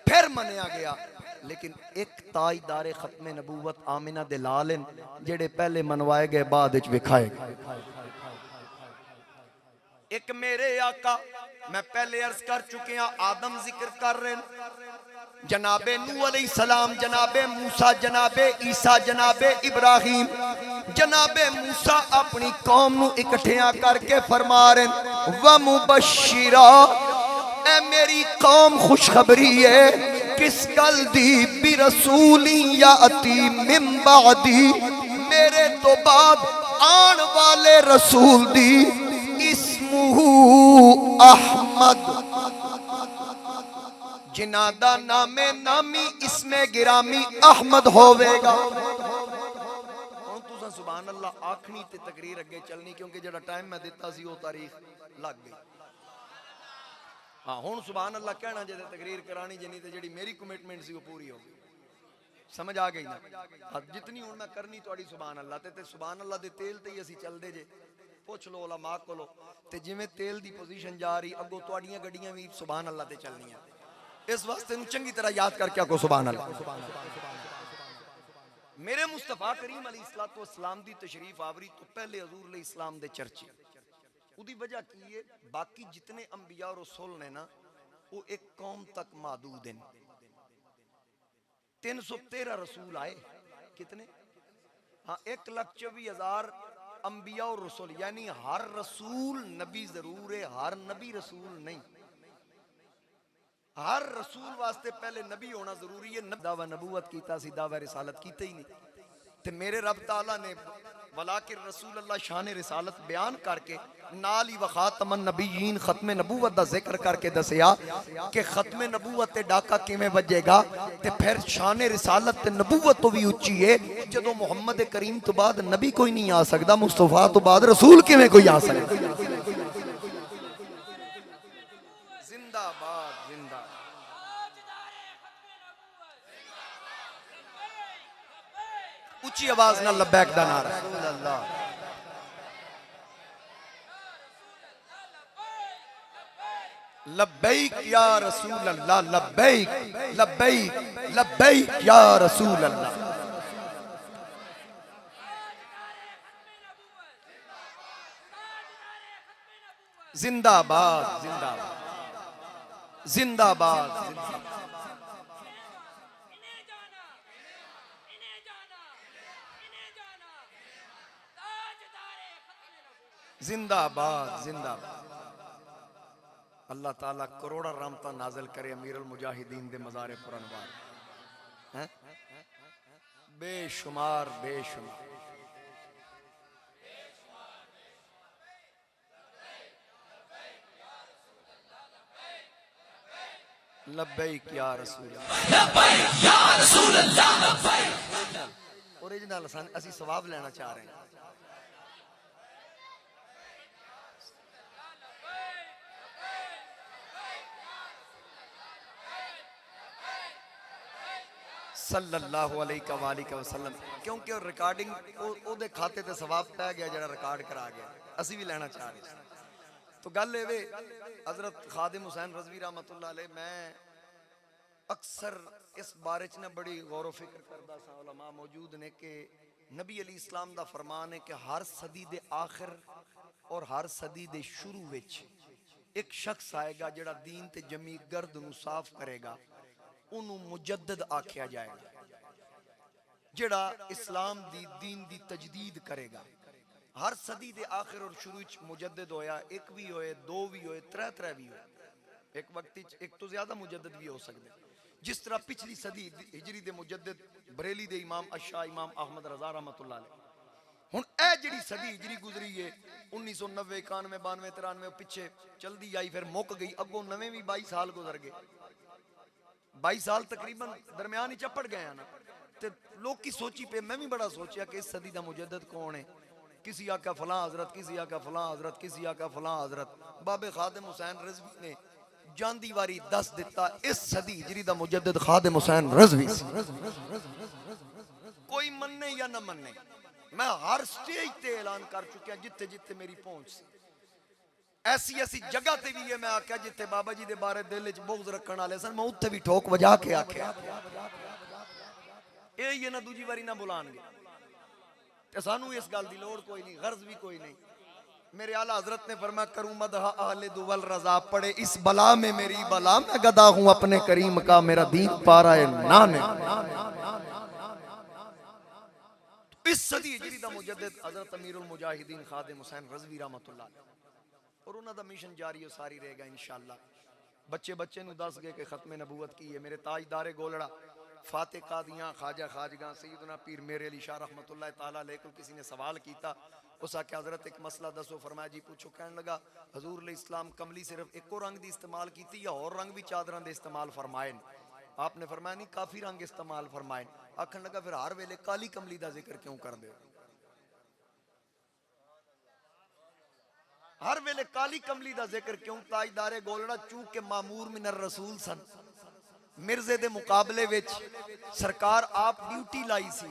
Speaker 1: फिर मनिया गया, लेकिन एक ताजदारे खत्मे नबूवत आमिना दे लाल जेड़े पहले मनवाए गए बाद विच विखाए गए। एक मेरे आका, मैं पहले अर्ज कर चुके हैं, आदम जिक्र कर रहे हैं, जनाबे नूह अलैहिस्सलाम, जनाबे मूसा, जनाबे ईसा, जनाबे इब्राहिम। जनाबे मूसा अपनी कौम नू इकट्ठिया करके फरमा रहे, व मुबश्शिरा, ए मेरी कौम खुशखबरी है किस गल दी, बि रसूली याती मिन बादी, मेरे तो बाद आन वाले रसूल दी, इस्मुहु अहमद, जिनादा नामे नामी इसमें गिरामी अहमद होवेगा। सुभान अल्लाह आखनी ते तकरीर अगे चलनी, क्योंकि जेड़ा टाइम मैं दिता सी वो तारीख लग गई। हाँ हुण सुभान अल्लाह कहना जे तकरीर करानी, जिन्नी ते जेड़ी मेरी कमिटमेंट सी वो पूरी हो गई। समझ आ गई ना? जितनी हुण मैं करनी तुहाडी सुभान अल्लाह ते सुभान अल्लाह दे तेल ते ही असीं चलदे जे। पुछ लो उलमा कोलो, ते जिवें तेल दी पोजीशन जा रही अगों तुहाडीआं गड्डियां भी सुभान अल्लाह ते चलनियां। इस वास्ते नूं चंगी तरह याद करके आखो सुभान अल्लाह। मेरे मुस्तफा करीम अलैहिस्सलाम दी तशरीफ आवरी तो पहले हजूर अलैहिस्सलाम दे चर्चे, उदी वजह की है, बाकी जितने अंबिया और रसूल ने ना वो एक कौम तक महदूद हैं। 313 रसूल आए, कितने? हाँ 1,24,000 अंबिया और रसूल, यानी हर रसूल नबी जरूर है, हर नबी रसूल नहीं। हर रसूल वास्ते पहले नबी होना जरूरी है। दावा नबूवत कीता सी, दावा रिसालत कीते ही नहीं। ते मेरे रब ताला ने वलाकिर रसूल अल्लाह शान रिसालत बयान करके नाल ही वखातमन नबीयीन खत्म नबूवत दा जिक्र करके दसिया कि खत्म नबूवत ते डाका किवें वजेगा। ते फिर शान रिसालत ते नबूवत तो भी उच्ची है। जदों मुहम्मद करीम तो बाद नबी कोई नहीं आ सकदा, मुस्तफा तो बाद रसूल किवें कोई आ सकदा। जिंदाबाद जिंदाबाद। ऊंची आवाज ना लब्बैक दा नारा। लब्बैक या रसूल अल्लाह, लब्बैक लब्बैक लब्बैक या रसूल अल्लाह। जिंदाबाद जिंदाबाद जिंदाबाद जिंदाबाद। जिंदाबाद जिंदाबाद। अल्लाह ताला करोड़ा रहमत नाज़िल करे अमीरुल मुजाहिदीन दे मज़ारे पुरनवार हैं, बेशुमार बेशुमार। लब्बैक या रसूल अल्लाह। ओरिजिनल असी सवाब लेना चाह रहे हैं। सल्लल्लाहु अलैहि वसल्लम, क्योंकि रिकॉर्डिंग ओदे खाते ते सवाब पै गया जरा रिकॉर्ड करा गया, असी भी लेना चाह रहे। तो गल एवे हजरत खादिम हुसैन रज़वी रहमतुल्लाह अलैह, मैं अक्सर इस बारे च ना बड़ी गौर व फिक्र करदा सा। उलमा मौजूद ने कि नबी अली इस्लाम दा फरमान है कि हर सदी दे आखिर और हर सदी दे शुरू विच एक शख्स आएगा जिहड़ा दीन ते जमी गर्द नूं साफ करेगा, उन्हों मुजद्दद आख्या जाएगा, जिहड़ा इस्लाम दी दीन दी तजदीद करेगा। हर सदी दे आखिर और शुरू च मुजद्दद होया, एक भी होए, दो भी होए, त्रै भी होए, एक वक्त एक तो ज्यादा मुजद्दद भी हो सकते। जिस तरह पिछली सदी हिजरी दे मुजद्दद बरेली दे इमाम अशा इमाम अहमद रजा रहमतुल्लाह अलैह, हुण ए जिहड़ी सदी हिजरी गुजरी है 1990 91 92 93 पिछे चलदी आई, फिर मुक गई, अगों नवें भी 22 साल गुजर गए, 22 साल तकरीबन दरम्यान ही चपड़ गए ना। ते लोग की सोची पे, मैं भी बड़ा सोचा कि इस सदी का मुजद्दद कौन है। किसी आका फलां हजरत, किसी आका फलां हजरत, किसी आका फलां हजरत। बाबे खादिम हुसैन रज़वी ने जांदी वारी दस दिता, इस सदी हिजरी दा मुजद्दद खादिम हुसैन रज़वी। कोई मन्ने या ना मन्ने, मैं हर स्टेज ते ऐलान कर चुका जिथे जिथे मेरी पहुंच सी। ऐसी ऐसी जगह ते भी है मैं आख्या जिथे बाबा जी दे बारे दिल च बुग़्ज़ रखने वाले सन, मैं उत्थे भी ठोक वजा के आख्या ये ना दूजी बारी ना बुलाएंगे। ते सानू इस गल दी लोड़ कोई नहीं, गर्ज भी कोई नहीं। मेरे आला हजरत ने फरमाया करूं मदह अहले दुवल रजा, पड़े इस बला में मेरी बला, मैं गदा हूं अपने करीम का, मेरा दीन पारा है नाने। इस सदी हिजरी दा मुजद्दिद हजरत अमीरुल मुजाहिदीन खादिम हुसैन रज़वी रहमतुल्लाह अलैह, और उन्हां दा मिशन जारी और सारी रहेगा इंशाअल्लाह। बच्चे बच्चे नूं दस गए कि खत्म नबूवत की है। मेरे ताजदारे गोलड़ा फाते कादियां ख्वाजा खाजगा सैयदना पीर मेरे अली शाह रहमतुल्लाह ताला अलैह को किसी ने सवाल किया, उस आख्या हजरत एक मसला दसो। फरमाया जी पूछो। कहने लगा हजूर अलैहि इस्लाम कमली सिर्फ एको रंग दी इस्तेमाल की या और रंग भी चादरां दे इस्तेमाल फरमाए? आपने फरमाया नहीं, काफी रंग इस्तेमाल फरमाए। आखन लगा फिर हर वेले काली कमली का जिक्र क्यों कर दे? हर वेले काली कमली का जिक्र क्यों? ताजदारे गोलड़ा चूंकि मामूर मिनर रसूल सन, मिर्जे दे मुकाबले विच सरकार आप ड्यूटी लाई सी,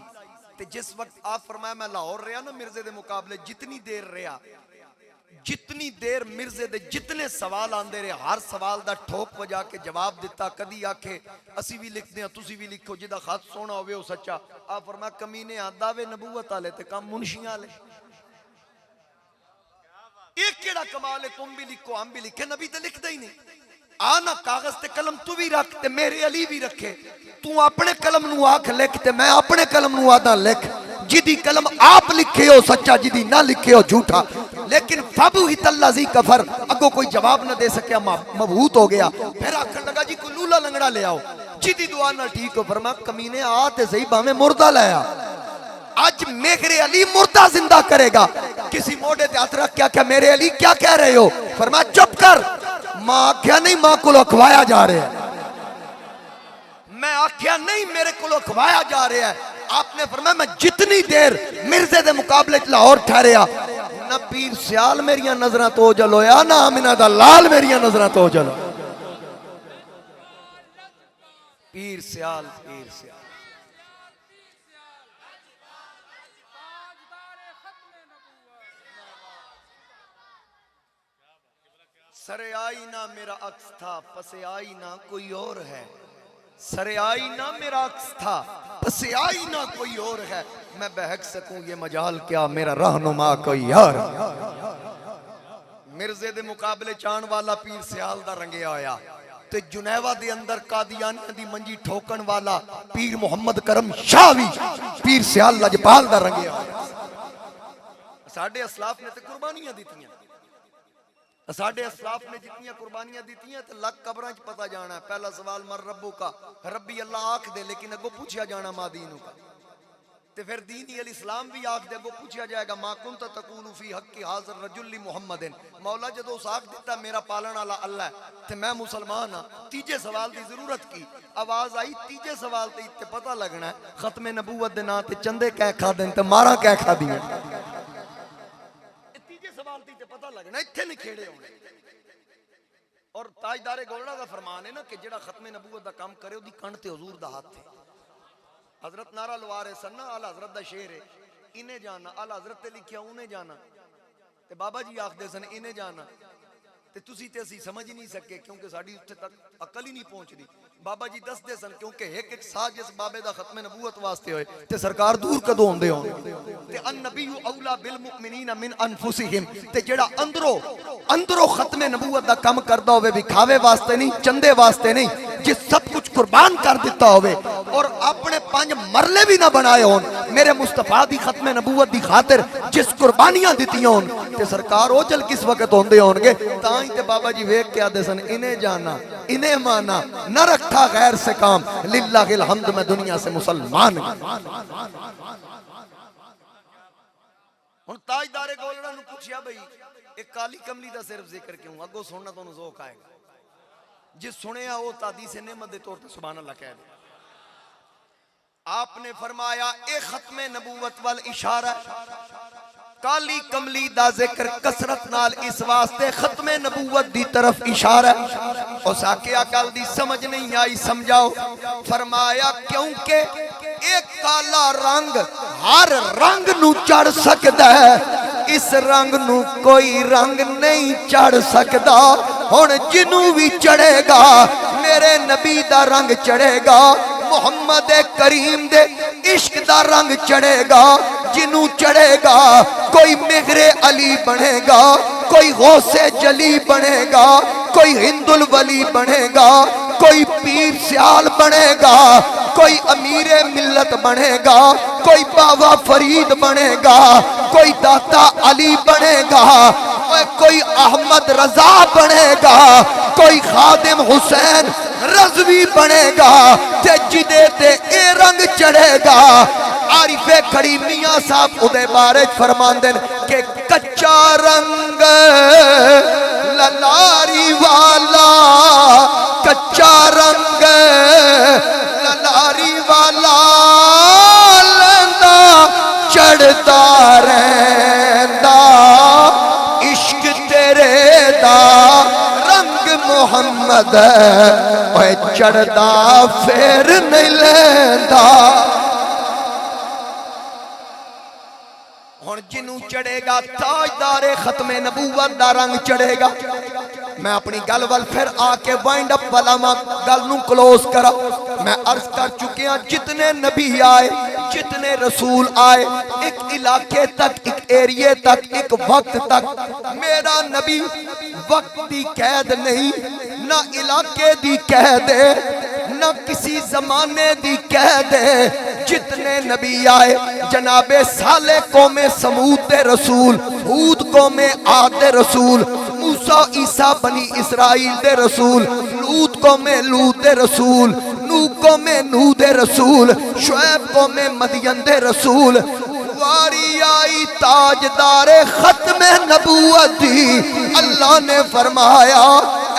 Speaker 1: ते जिस वक्त आप फरमाया मैं लाहौर रहा ना मिर्जे दे मुकाबले, जितनी देर रहा, जितनी देर मिर्जे दे जितने सवाल आंदे रहे, हर सवाल दा ठोक वजा के जवाब दिता। कदी आखे असी भी लिखते हैं तुसी भी लिखो, जिदा खत सोना होवे वो सच्चा। आप फरमाया कमीने दावे नबूवत वाले ते कम मुंशियां वाले। एक केड़ा कमाल है, तुम भी लिखो हम भी लिखे, नबी तो लिखता ही नहीं। आ ना कागज ते कलम तू भी रख ते मेरे अली भी रखे, तू अपने कलम नू आख लिख ते मैं अपने कलम नू आदा लिख। जिदी कलम आप लिखे हो सच्चा, जिदी ना लिखे हो झूठा। लेकिन फबू ही तल्लाजी कफर, अगो कोई जवाब ना दे सकिया, मबहूत हो गया। फिर आखन लगा जी कोई लूला लंगड़ा ले आओ, जिदी दुआ ना ठीक हो। फरमा कमीने आ ते सही भावे मुर्दा ले आ, आज मेरे अली मुर्दा जिंदा करेगा। किसी मोड़े ते हाथ रख क्या मेरे अली क्या कह रहे हो? फरमा चुप कर। मां आख्या नहीं, मां को अखवाया जा रहा है। मैं आख्या नहीं, मेरे को अखवाया जा रहा है। आपने फरमाया मैं जितनी देर मिर्जे दे मुकाबले लाहौर ठहरिया ना पीर सियाल मेरिया नजरां तो ओझल होया, ना आमिना दा लाल मेरिया नजरां तो ओझल। पीर सियाल, पीर सियाल। सरे आई ना मेरा अक्स था, पसे आई ना कोई और है। सरे आई ना मेरा अक्स था, पसे आई ना कोई और है। मैं बहक सकूं ये मजाल क्या, मेरा रहनुमा कोई यार। मिर्जे दे मुकाबले चाण वाला पीर सियाल दा रंगे आया, ते जुनैवा दे अंदर कादियानिया दी मंजी ठोकन वाला पीर मुहम्मद करम शाह भी पीर सियाल लजपाल दा रंगे आया। साडे असलाफ ने ते कुर्बानियां दित्तियां, साडे असलाफ ने जितनी कुर्बानियां दित्तियां ते लग कबरां च पता जाना है। पहला सवाल मर रब्बू का, रब्बी अल्लाह आख दे, लेकिन अगो पूछा जाना मा दीनू का। ते फिर दीन अल इस्लाम भी आख दे, अगो पूछा जाएगा मा कुंत तकूलु फी हक्की हाज़र रजुल मुहम्मदिन। मौला जदों उस आख दिता मेरा पालन वाला अल्लाह है ते मैं मुसलमान हां, तीजे सवाल की जरूरत की? आवाज आई तीजे सवाल ते इत्ते पता लगना है खत्मे नबूवत दे नां ते चंदे कै खा देन ते मारा कै खा दियां। सवाल ते पता लगना, इत्थे नहीं खेड़े होने। और ताजदारे गोलड़ा का फरमान है ना कि जेड़ा खत्मे नबूवत दा काम करे ओदी कंठ ते हुजूर दा हाथ है। हजरत नारा लवा रहे सन ना, आला हजरत दा शेर है, इन्हें जाना। आला हजरत ते लिखिया उन्हें जाना, ते बाबा जी आखदे सन इन्हें जाना। ते तुसी ते असी समझ ही नहीं सके क्योंकि साडी उत्थे तक अकल ही नहीं पहुंचदी। बाबा जी दसदे सन क्योंकि एक एक साथ जिस बाबे दा खत्मे नबूवत वास्ते होए ते सरकार दूर कदों होंदे होण। ते अन नबीयु औला बिल मुमिनीना मिन अनफुसिहिम, ते जेड़ा अंदरों खत्मे नबूवत दा काम करदा होवे, विखावे वास्ते नहीं, चंदे वास्ते नहीं, जिस सब कुछ कुर्बान कर दिता होवे और अपने 5 मरले भी ना बनाए होन मेरे मुस्तफा दी खत्मे नबूवत दी खातिर, जिस कुर्बानियां दित्तियां होन ते सरकार ओझल किस वक्त होंदे होणगे। तां ही ते बाबा जी वेख के आदे सन इन्हें जाना, इन्हें माना, न रखा गैर से काम, लिल्लाहिल हम्द मैं दुनिया से मुसलमान। हुण ताजदारे गोलड़ा नूं पुछया बई एक काली कमली दा सिर्फ जिक्र क्यों? अगो सुनना तुहानूं ज़ौक आएगा। जिस सुनिया वो तादी से नेमत दे तौर ते सुभान अल्लाह कह दे। आपने फरमाया ए खत्मे नबूवत वाल इशारा, काली कमली दा जिक्र कसरत नाल इस वास्ते खत्मे नबूवत दी तरफ इशारा। उस आखिया गल दी समझ नहीं आई, समझाओ। फरमाया क्योंकि एक काला रंग हर रंग नू चढ़ सकदा है, इस रंग नू कोई रंग नहीं चढ़ सकदा। हुण जिनू भी चढ़ेगा मेरे नबी दा रंग चढ़ेगा, मुहम्मद करीम दे इश्क दा रंग चढ़ेगा। जिनू चढ़ेगा कोई मेरे अली बनेगा, कोई गौसे जली बनेगा, कोई हिंदुल वली बनेगा, कोई पीर सियाल बनेगा, कोई अमीरे मिल्लत बनेगा, कोई बाबा फरीद बनेगा, कोई दाता अली बनेगा, कोई अहमद रजा बनेगा, कोई खादिम हुसैन रजवी बनेगा। ते जिदे ते ए रंग चढ़ेगा, आरिफे खड़ी मियां साहब उदे बारे फरमांदे कि कच्चा रंग ललारी वाला, कच्चा रंग ललारी वाला लंदा चढ़ता रहंदा, इश्क तेरे दा रंग मुहम्मद ओए चढ़दा फिर नहीं लैंदा। हुण जिन्नू चढ़ेगा ताजदारे खत्मे नबूवत दा रंग चढ़ेगा। मैं अपनी गल वल फिर आके वाइंड अप वाला गल नू क्लोज करा। मैं अर्ज कर चुकिया जितने नबी आए, जितने रसूल आए, एक इलाके तक, एक एरिए तक, एक वक्त तक, मेरा नबी वक्त की कैद नहीं, ना इलाके दी कह दे ना किसी जमाने दी कह दे। जितने नबी आए जनाबे साले कौमे समूद दे रसूल, हूद कौमे आद दे रसूल, मूसा ईसा बनी इसराइल दे रसूल, लूत कौमे लूत दे रसूल, नूह कौमे नूह दे रसूल, शुएब कौमे मदियन दे रसूल। वारी आई ताजदारे खत्मे नबूवत दी, अल्लाह ने फरमाया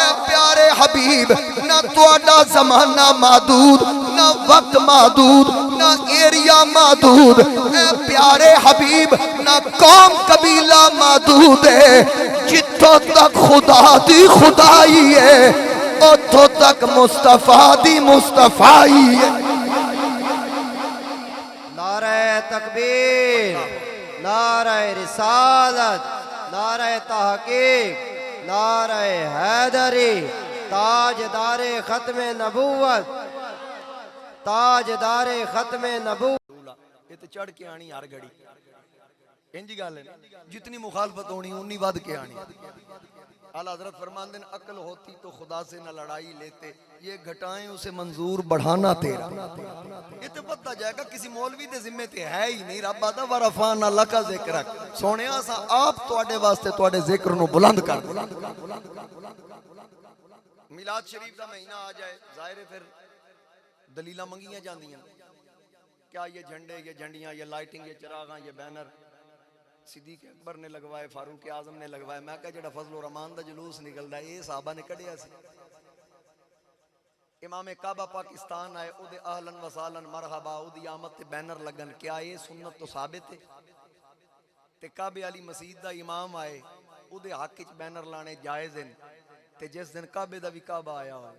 Speaker 1: ए प्यारे हबीब ना तुहाडा जमाना मादूद, ना वक्त मादूद, ना एरिया मादूद, ए प्यारे हबीब ना कौम कबीला मादूद है। जिथों तक खुदा दी खुदाई है उथों तक मुस्तफा दी मुस्तफाई है।
Speaker 2: नारे तकबीर, नारे रिसालत, नारे तहकीक, नारे हैदरी, ताजदारे खत्मे नबूवत, ताजदारे खत्मे नबूवत।
Speaker 1: ये तो चढ़ के आनी हर घड़ी इंजी गल है, जितनी मुखालफत होनी उन्नी वध के आनी। आला हजरत फरमाते हैं अक्ल होती तो खुदा से न लड़ाई लेते, ये घटाएं उसे मंजूर बढ़ाना तेरा। ये तो पता जाएगा किसी मौलवी दे जिम्मे ते है ही नहीं। रब आता वरफाना लका जिक्र सोने असा आप तुहाडे वास्ते तुहाडे जिक्र नु बुलंद कर। मिलाद शरीफ का महीना आ जाए जाहिर है फिर दलीला मंगियां जांदियां, क्या ये झंडे ये झंडियां ये लाइटिंग ये चिरागां ये बैनर सिद्दीक अकबर ने लगवाए, फारूक आजम ने लगवाए। मैं कहा जेड़ा फजल रहमान दा जुलूस निकलदा है ये साहबा ने कढ़िया सी। इमाम काबा पाकिस्तान आए ओदे अहलन वसालन मरहबा ओदी आमद ते बैनर लगन, क्या ये सुन्नत तो साबित है? ते काबे वाली मस्जिद दा इमाम आए ओदे हक विच बैनर लाने जायज हैं। ते जिस दिन काबे दा भी काबा आया हो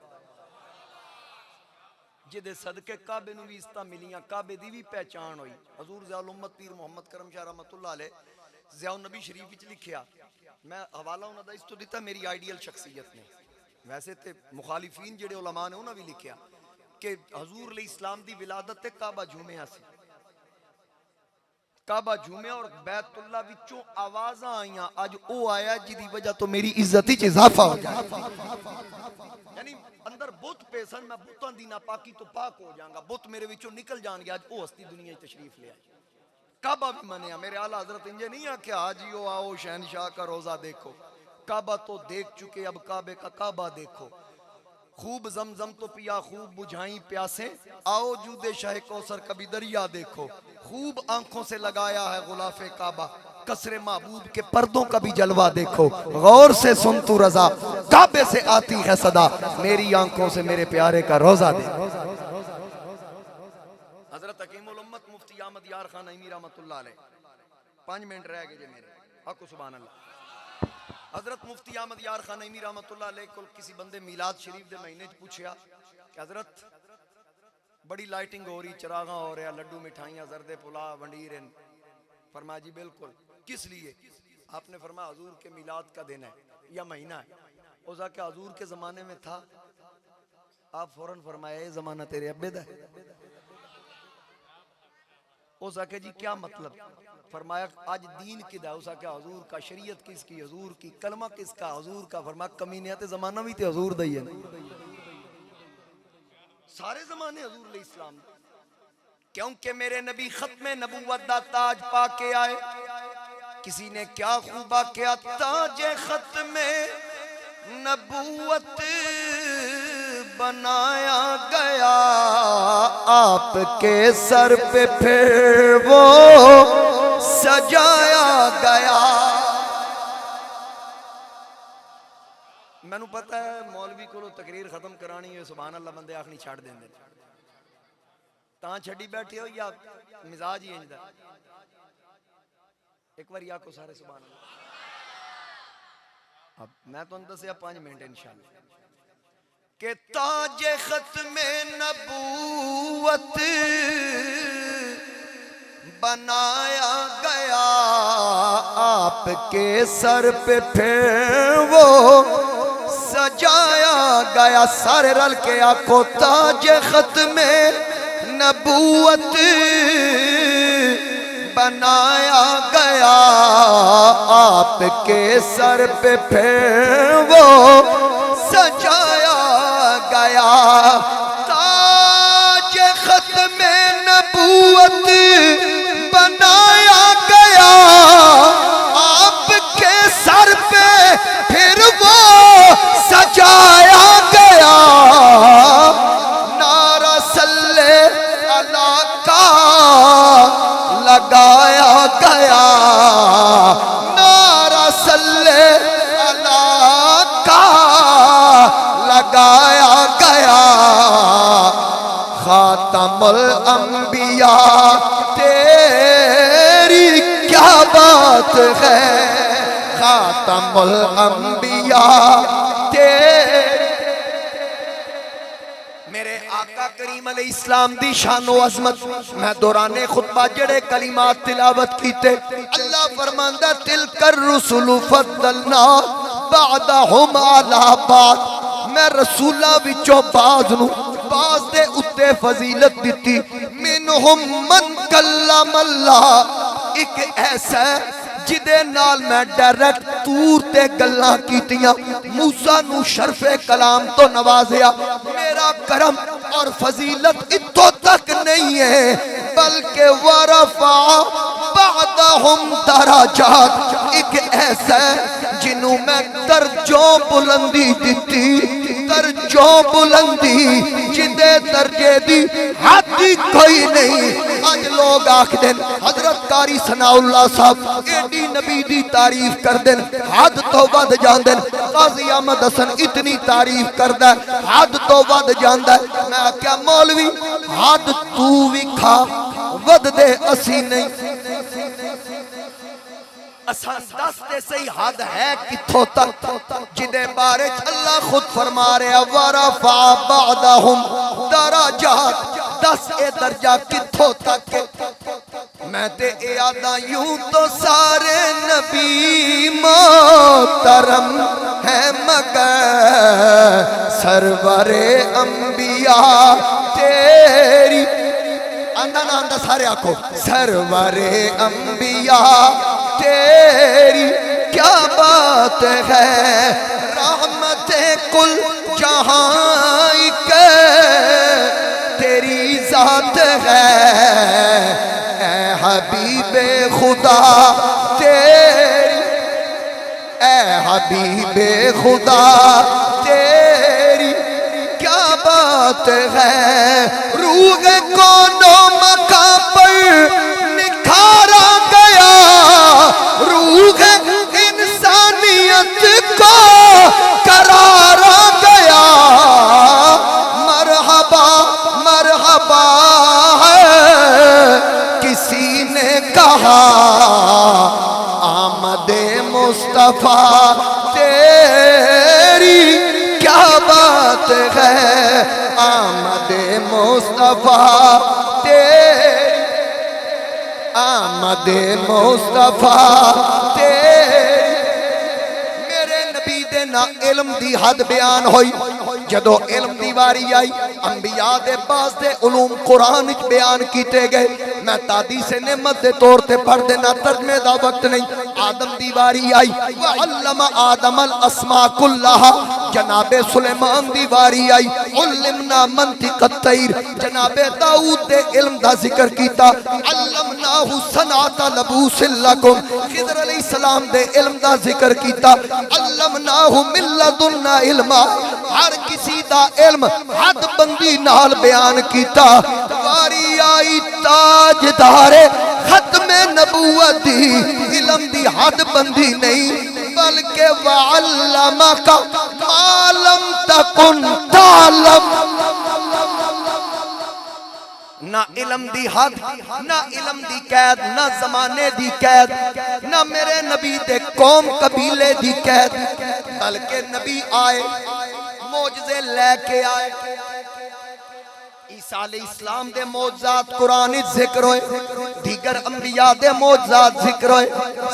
Speaker 1: जिदे सदके काबे नूं भी इज्जतां मिलियां, काबे दी भी पहचान हुई। हजूर ज़ियाउल उम्मत पीर मुहम्मद करम शाह रहमतुल्लाह अलैह ज़ियाउल नबी शरीफ विच लिखिया, मैं हवाला उन्हां दा इस तो दिता मेरी आइडियल शख्सियत ने, वैसे ते मुखालिफीन जेड़े उलमा ने उन्हां भी लिखिया कि हजूर अलैहि इस्लाम दी विलादत ते काबा झूमिया सी, काबा झूमिया और बैतुल्लाह विचों आवाज़ां आईयां अज ओ आया जिदी वजह तो मेरी इज्जत विच इजाफा हो जाए। यानी अंदर बुत पे सन, मैं बुतां दी नापाकी तो पाक हो जाऊंगा, बुत मेरे विचों निकल जाएंगे। आज वो हस्ती दुनिया तशरीफ ले आई, काबा भी मनिया। मेरे आला हजरत इंजे नहीं आख्या हाजियो आओ शहनशाह का रोजा देखो, काबा तो देख चुके अब काबे का काबा देखो। खूब जमजम तो पिया खूब बुझाई प्यासे, आओ जूदे शाह कौसर कभी दरिया देखो। खूब आंखों से लगाया है गुलाफे काबा, कसरे महबूब के पर्दों का भी जलवा देखो। गौर से सुन तू रजा, काबे से आती है सदा, मेरी आंखों से मेरे प्यारे का रोजा दे। हजरत हकीमुल उम्मत मुफ्ती अहमद यार खान नईमी रहमतुल्लाह अलैह, 5 मिनट रह गए मेरे हक सुभान अल्लाह। हजरत मुफ्ती अहमद यार खान नईमी रहमतुल्लाह अलैह को किसी बंदे मिलाद शरीफ के महीने पूछया कि हजरत बड़ी लाइटिंग हो रही, चिरागा हो रहा, लड्डू मिठाइयाँ जरदे पुला वंडीर, फरमाया जी बिल्कुल, किस लिए? आपने फरमाया हजूर के मिलाद का दिन है या महीना है। उस आके हजूर के जमाने में था? आप फौरन फरमाया ये जमाना तेरे अब्बे दा है। उस आके जी क्या मतलब? फरमाया आज दीन किदा? उस आके हजूर का, शरीयत किसकी? हजूर की, कलमा किसका? हजूर का। फरमाया कमीने ते जमाना भी ते हजूर दा ही है, सारे जमाने हजूर अलैहि इस्लाम, क्योंकि मेरे नबी खत्मे नबूवत दा ताज पाके आए। किसी ने क्या खूबा किया? ताजे खत्मे नबूवत बनाया गया, आपके सर पे फिर वो सजाया गया। मैनू पता है मौलवी को तकरीर खत्म करानी है, सुभान अल्लाह बंदे आखनी छड़ देंगे, ता छड़ी बैठे हो या मिजाज ही इंदा। एक बार आखो सारे सुभान अल्लाह। अब मैं तो दसिया 5 मिनट इंशाअल्लाह के ताजे खत्मे नबूवत बनाया गया, आपके सर पे फिर वो सजाया गया। सारे रल के आखो ताजे खत्मे नबूवत बनाया गया, आपके सर पे फिर वो सजाया ताज खत्मे नबूवत बनाया गया आपके सर पे फिर वो सजाया गया। नारा सल्ले अला का लगाया गया, नारा सल्ले अला का लगाया गया। खातमुल अंबिया तेरी क्या बात है, खातमुल अंबिया मेरे आका करीम अलैहि इस्लाम दी शानो अजमत मैं दौराने खुतबा जड़े कलिमात तिलावत कीते। अल्लाह फरमांदा तिलकर रुसुलु फद्दलना बादहुम अला बाद, मैं रसूलां विचों बाज़ नूं बाज़ दे उत्ते फजीलत दिती। मिनहुम मन कल्लम अल्लाह, एक ऐसा जिदे नाल मैं डायरेक्ट तूर ते गल्लां कीतियां, मूसा नू शरफे कलाम तो नवाजिया। मेरा करम और फजीलत इत्थों तक नहीं है बल्कि वरफा बादहुम दराजात, एक ऐसा जिन्हों मैं दर्जों बुलंदी दिती, दर्जों बुलंदी जिदे दर्जे दी हद कोई नहीं। आज लोग आखदे हजरत कारी सनाउल्लाह साहब एडी नबी दी तारीफ करदे हद तो वध जांदे। काजी अहमद हसन इतनी तारीफ करदा हद तो वध जांदा। मैं क्या मौलवी हद तू भी खा वध दे असी नहीं, असा दस दे सही हद है किथों तक जिदे बारे अल्लाह खुद फरमा रहा वरफा बादहुम दराजात, 10 ए दर्जा किथों तक। मैं ते यादा यूं तो सारे नबी मोहतरम है मगर सरवरे अंबिया तेरी आंदा ना आंदा सारे आखो सरवरे अंबिया तेरी क्या बात है। रहमते कुल जहां के तेरी जात है, ऐ हबीबे खुदा तेरी, ऐ हबीबे खुदा तेरी क्या बात है। रूह कोनो मका पर निखारा गया, रूह इंसानियत को करारा गया। मरहबा मरहबा किसी ने कहा आमदे मुस्तफा तेरी क्या बात है। आमदे मुस्तफा तेरी, आमदे मुस्तफा तेरी। मेरे नबी दे ना इल्म दी हद बयान होई, जदों इल्म दी वारी आई अंबिया दे पास दे उलूम कुरान विच बयान कीते गए। मैं तादी से नेमत दे तौर ते पढ़ देना, तर्जमे दा वक्त नहीं। आदम दी वारी आई व अल्लम आदम अल अस्मा कुल्लहा, जनाबे सुलेमान दी वारी आई उल्लिमना मंतिक तैर, जनाबे दाऊद दे इल्म दा जिक्र कीता। अल्लमनाहु सनात लबूसिल लकुम, खिदर अलैहिस्सलाम दे इल्म दा जिक्र कीता। अल्लमनाहु मिन लदुन्ना इल्मा, हर किसी दा इल्म हद बंदी नाल बयान कीता। वारी आई ताजदारे खत्मे नबूवत दी, इल्म दी हद बंदी नहीं बल्कि वअल्लमा का मालम तकुन तालम। ना इल्म दी हद, ना इल्म दी कैद, ना जमाने दी कैद, ना मेरे नबी दे कौम कबीले दी कैद, बल्कि नबी आए मौजज़े लेके आए। ईसा अलैहिस्सलाम दे मौजज़ात कुरान विच जिक्र होए, दीगर अंबिया दे मौजज़ात जिक्र होए,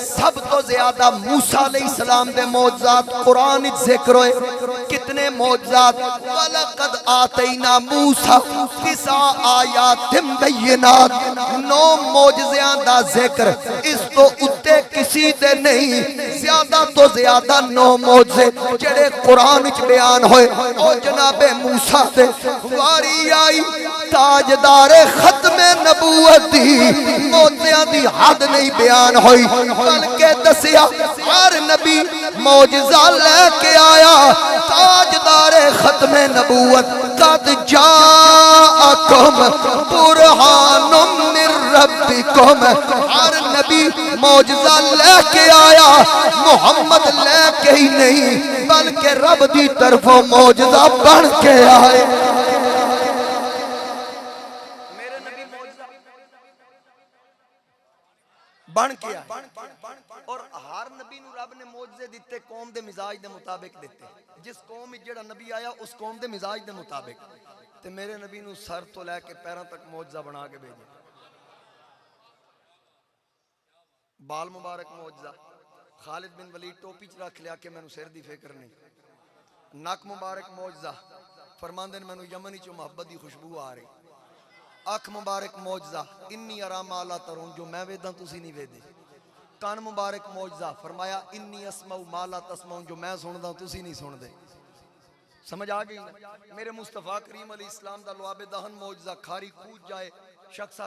Speaker 1: सब तो ज्यादा मूसा अलैहिस्सलाम दे मौजज़ात कुरान विच जिक्र होए। कितने मौजज़ात, वलक़द आतैना मूसा तिसा आयातिम बय्यिनात, 9 मौजज़ियां दा जिक्र, इस तो उत्ते किसी दे नहीं। ज्यादा तो ज्यादा 9 मौजे जेड़े कुरान विच बयान होए ओ जनाबे मूसा दे वारी आई ताजदारे खत्मे नबूवत दी मौजिज़ा दी हद नहीं बयान होई बल्कि दसिया हर नबी मौजिज़ा लेके आया ताजदारे खत्मे नबूवत कद जाअकुम बुरहानुम मिर रब्बिकुम हर नबी मौजिज़ा लेके आया मोहम्मद लेके ही नहीं बल्कि रब दी तरफों मौजिज़ा बन के आए बन के आए और हर नबी नूं रब ने मौजज़े दिते कौम दे मिजाज दे मुताबिक दिते जिस कौम विच जेड़ा नबी आया उस कौम दे मिजाज दे मुताबिक ते मेरे नबी नूं सर तो लैके पैरों तक मौजज़ा बना के भेजे बाल मुबारक मौजज़ा खालिद बिन वलीद टोपी च रख लिया कि मैनू सिर दी फिक्र नहीं नक मुबारक मौजज़ा फरमांदे ने मैनू यमन चो मोहब्बत दी खुशबू आ रही अख मुबारक मौजज़ा इन्नी आराम आला तरुण जो मैं वेदा तुसी नहीं वेदे कान मुबारक मौजज़ा फरमाया इन्नी अस्माउ माला तस्माउ जो मैं सुनदा तुसी नहीं सुनदे समझ आ गई ना मेरे मुस्तफ़ा करीम अलैहिस्सलाम दा लुआबे दहन मौजज़ा खारी कूद जाए शख्स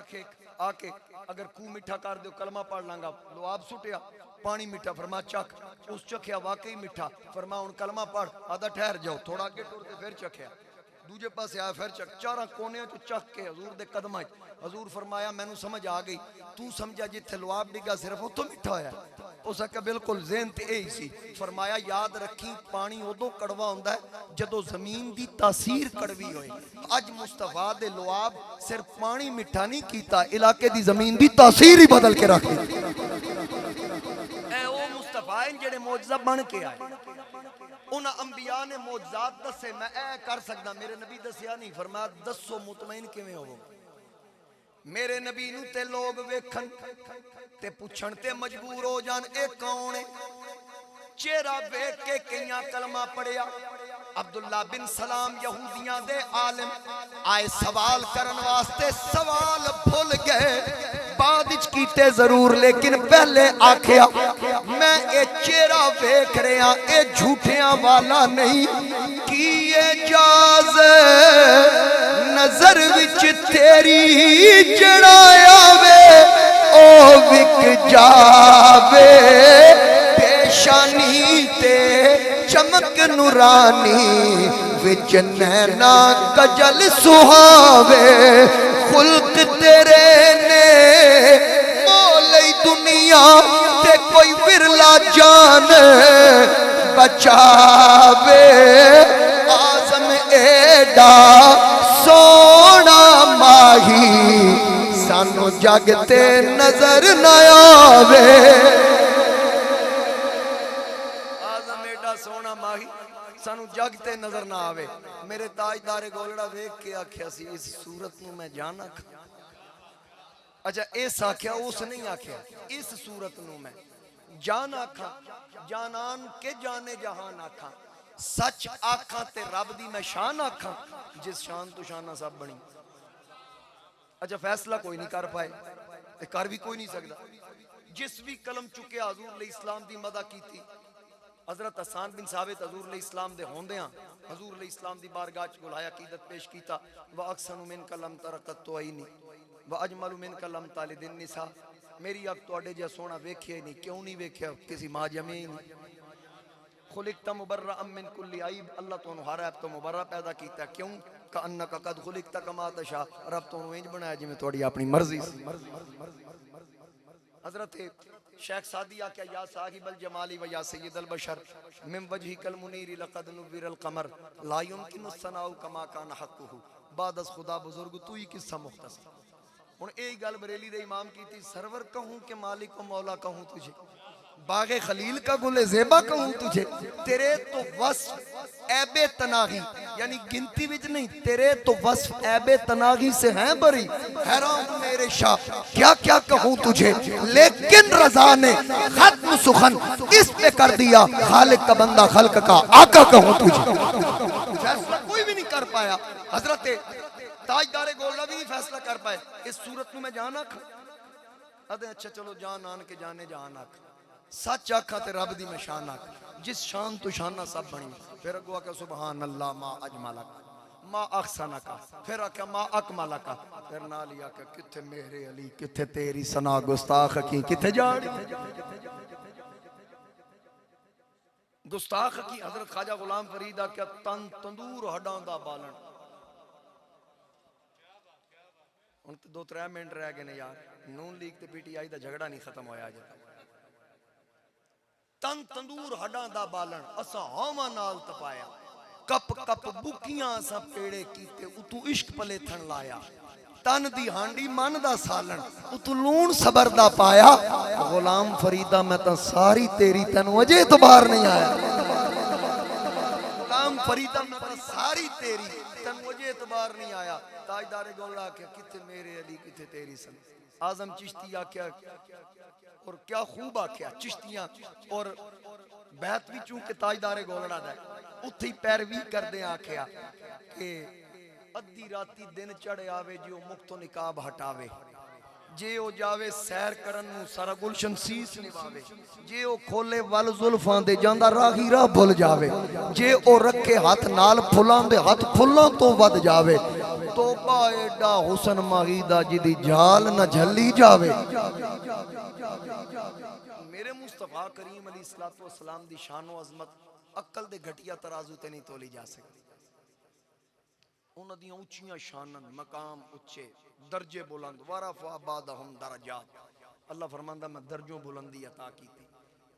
Speaker 1: आके अगर कू मिठा कर दो कलमा पढ़ लांगा लुआब सुटिया पानी मिठा फरमा चख उस चखिया वाकई मिठा फरमा हुण कलमा पढ़ आधा ठहर जाओ थोड़ा अगे टुर के फिर चखिया दूजे पास आया फिर चख चारा कोने चो चख के हजूर दे कदम हजूर फरमाया मैनू समझ आ गई तू समझा जिथे लुआब डिगा सिर्फ उतो मिठा होया उस आख्या बिल्कुल ज़हन ते यही सी फरमाया याद रखी पानी उदों कड़वा हुंदा है जदों जमीन दी तासीर कड़वी होए अज मुस्तफा दे लुआब सिर्फ पानी मिठा नहीं कीता इलाके दी जमीन दी तासीर ही बदल के रख दी ए ओ मुस्तफा जेड़े मौजज़ा बन के आए उन्हां अंबिया ने मौजज़ात दसे मैं ए कर सकदा मेरे नबी दसिया नहीं फरमाया दसो मुतमईन किवें होवो मेरे नबी नू ते लोग वेखन ते पुछण ते मजबूर हो जान ए कौन है चेहरा वेख के कईयां कलमा पढ़िया अब्दुल्ला बिन सलाम यहूदियां दे आलिम आए सवाल करन वास्ते सवाल भूल गए बाद विच कीते जरूर लेकिन पहले आखिया मैं ए चेहरा वेख रहा ए झूठियां वाला नहीं की एजाज नजर विच तेरी जड़ाया वे ओ विक जावे पेशानी ते चमक नूरानी विच नैना कजल सुहावे खुल्क तेरे ने मोलई दुनिया ते कोई विरला जान बचावे आजम एडा सोना माही सानू जगते नजर न आवे आजम एडा सोना माही सानू जगते नजर ना आवे मेरे ताजदारे गोलड़ा वेख के आख्या सी इस सूरत नू मैं जान आखा अच्छा इस आख्या उस नहीं आख्या इस सूरत नू मैं जान आखा जानान के जाने जहान आखा सच आखा ते रब दी मैं शान आखा जिस शान तो शाना सब बनी अच्छा फैसला कोई नहीं कर पाए ते कर भी कोई नहीं सकता जिस भी कलम चुके हजूर अलैहि इस्लाम दी मदा कीती हजरत हसन बिन साबित हजूर अलैहि इस्लाम दे होंदियां हजूर अलैहि इस्लाम दी बारगाह च बुलाया कीदत पेश कीता व अक्सनु मिन कलम तरकत तो आईनी व अजमलु मिन कलम तालिदिन निसा मेरी अब तोड़े जिहा सोना वेखिया ही नहीं क्यों नहीं वेखिया किसी मां जमे ही नहीं खुलिकता मुबर्रा मिन कुल्ली आइब अल्लाह तोनू हर ऐब तो मुबर्रा पैदा कीता क्यों का अन्नका कद खुलिकता कमा तशा रब तोनू इंज बनाया जिवें तोड़ी अपनी मर्जी सी हजरत शेख सादी आख्या या साहिबल जमाली व या सय्यदल बशर मिन वजहिकल मुनीर लक़द नुव्विरल क़मर ला युमकिनु सनाउ कमा कान हक़्क़ुहु बाद अस खुदा बुजुर्ग तू ही किस्सा मुख्तसर हुण यही गल बरेली दे इमाम कीती सरवर कहूं के मालिक व मौला कहूं तुझे बागे खलील का गुले ज़ेबा कहूं तुझे तेरे तो वस्फ ऐबे तनागी यानी गिनती विच नहीं तेरे तो वस्फ ऐबे तनागी से हैं बरी हैरान मेरे शाह क्या क्या कहूं तुझे लेकिन रज़ा ने खत्म सुखन इस पे कर दिया खालिक का बंदा खल्क का आका कहूं तुझे फैसला कोई भी नहीं कर पाया हजरत ताजदारे गोलड़ा भी नहीं फैसला कर पाए इस सूरत में मैं जान आख अदे अच्छा चलो जान आन के जाने जान आख सच आखा ते रब दी मैं शान आख, जिस शान तो शाना सब बनी। फिर अगो आख्या सुबहान अल्लाह मा अजमला का मा अहसना का, फिर आख्या मा अकमला का, फिर नाल ही आख्या किथे मेरे अली किथे तेरी सना गुस्ताख की किथे जाड़ी। गुस्ताख की हजरत ख्वाजा गुलाम फरीद आख्या तन तंदूर हड्डां दा बालन। हुण ते 2-3 मिनट रह गए ने यार, नून लीग ते पीटीआई दा झगड़ा नहीं खत्म होया अजे तक। तन तंदूर हड्डां दा बालन असा हवा नाल तपाया, कप कप बुकियां असा पेड़े कीते उतू इश्क पलेथन लाया। तन दी हांडी मन दा सालन उतू लूण सबर दा पाया। गुलाम फरीदा मैं तां सारी तेरी तैनू अजे इतबार नहीं आया। गुलाम फरीदा मैं तां सारी तेरी तैनू अजे इतबार नहीं आया। ताजदारे गौला आख्या किथे मेरे अली किथे तेरी सन। आजम चिश्ती आख्या और क्या खूब आख्या चिश्तियां और बैत भी चूंकि ताजदारे गोलड़ा दा उत्थे ही पैरवी करदे आख्या कि अद्धी राती दिन चढ़ आवे जे ओ मुक्तो निकाब हटावे, जे ओ जावे सैर करन नू सारा गुलशन सीस निभावे, जे ओ खोले वल जुल्फां दे जांदा राही राह भुल जावे, जे ओ रखे हाथ नाल फुलां दे हाथ फुल्लां तो वध जावे। तोबा एडा हुसन माहीदा जिदी जाल न झली जावे। मेरे मुस्तफा करीम अली सलातो वसलाम दी शानो अजमत अक्ल दे घटिया तराजू ते नहीं तोली जा सकती। उन्हां दी ऊंचियां शानन मकाम उच्चे दर्जे बुलंद वरफा बादहुम दरजात। अल्लाह फरमांदा मैं दर्जों बुलंदी अता कीती।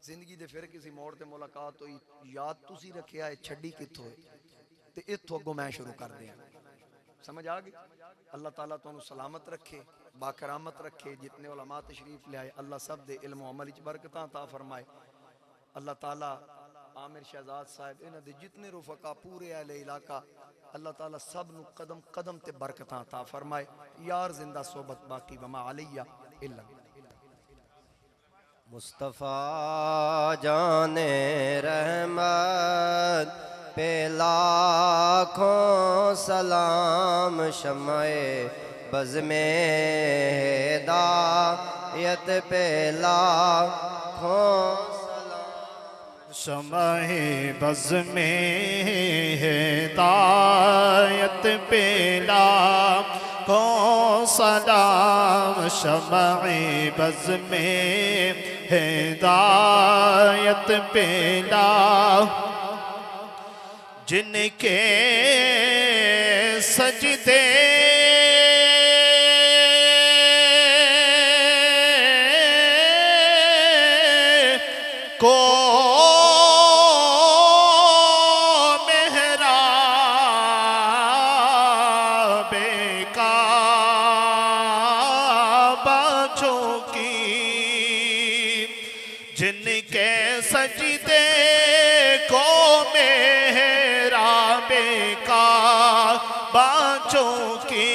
Speaker 1: जिंदगी दे फिर किसी मोड़ ते मुलाकात हुई, याद तुसी रखिया है छड़ी कित्थों है ते इत्थों अगों मैं शुरू कर दिया। समझ आ गई? अल्लाह ताला तुहानू सलामत रखे, बाकरामत रखे। जितने उलमा तशरीफ ले आए अल्लाह सब दे इल्म अमल च बरकतां अता फरमाए। अल्लाह ताला आमिर शहजाद साहब इन्हां दे जितने रुफका पूरे अहले इलाका अल्लाह ताला सब नु कदम कदम ते बरकतां अता फरमाए। यार जिंदा सोबत बाकी वमा अलैया इल्ला।
Speaker 2: मुस्तफ़ा जाने रहमत पे लाखों सलाम, शम्मे बज़ में हिदायत पे लाखों सलाम,
Speaker 3: शम्मे बज़ में हिदायत पे लाखों सलाम, शम्मे बज़ में हिदायत पे लाखों जिनके सजदे को मेहराबे काबा झोंकी, जिनके सजदे को मेहराबे काबा झोंकी,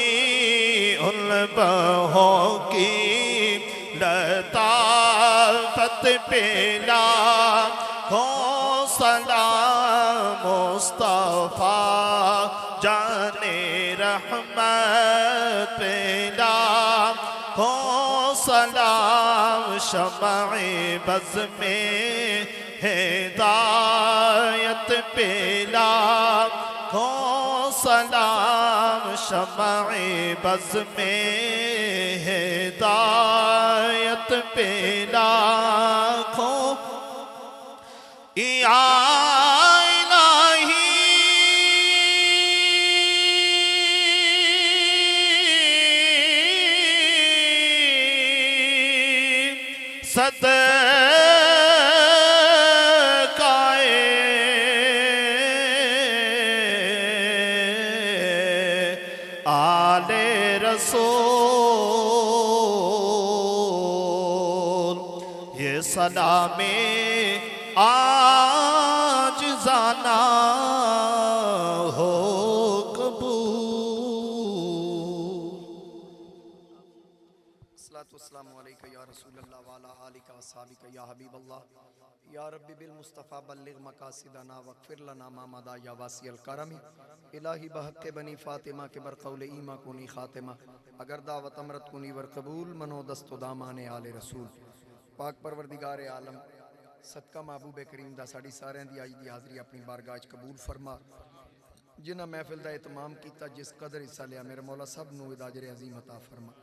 Speaker 3: उन बहों की लताफत पे लाखों सलाम, मुस्तफा जाने रहमत पे लाखों सलाम, शम्मे बज़ में हिदायत पे लाखों सलाम, शम्मे बज़ में हिदायत पे लाखों या इलाही सदकाए आले रसूल, ये सलामे आज जाना हो कबूल।
Speaker 1: अस्सलातु वस्सलामु अलैका या रसूलल्लाह व अला आलिका व अस्हाबिका या हबीबल्लाह। या रब्बी बिल मुस्तफ़ा बल्लिग मकासिदना वग़फिर लना मा मदा या वासिअल करमी। इलाही बहक़्क़े बनी फ़ातिमा के बरक़ौल ईमा कुनी ख़ातिमा, अगर दावत अमरत कुनी वर कबूल मनो दस्तो दामाने आले रसूल। पाक परवरदिगार आलम सदका महबूब करीम दा साड़ी सारिਆਂ ਦੀ ਅੱਜ ਦੀ ਹਾਜ਼ਰੀ अपनी बारगाह 'ਚ कबूल फरमा। जिन्हें महफिल का एहतमाम किया, जिस कदर हिस्सा लिया, मेरे मौला सब नूं अजर अजीम अता फरमा।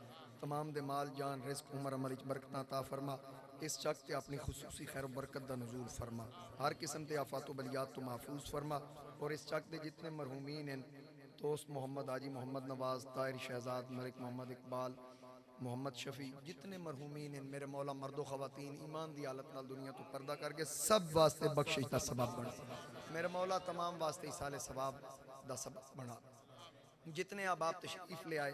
Speaker 1: तमाम दे माल जान रिस्क उमर अमल च बरकत अता फरमा। इस चक ते अपनी खुसूसी खैर बरकत का नजूल फरमा। हर किस्म के आफात बलियात तो महफूज फरमा। और इस चक के जितने मरहूमीन हैं, दोस्त मोहम्मद हाजी मोहम्मद नवाज, ताहिर शहजाद, मलिक मोहम्मद इकबाल, मोहम्मद शफी, जितने मरहूमीन हैं मेरे मौला मर्दो खवातीन ईमान की हालत नाल दुनिया तो पर्दा करके सब वास्ते बख्शिश का सबब बना। मेरे मौला तमाम वास्ते इसाले सवाब का सबब बना। जितने अहबाब तशरीफ ले आए,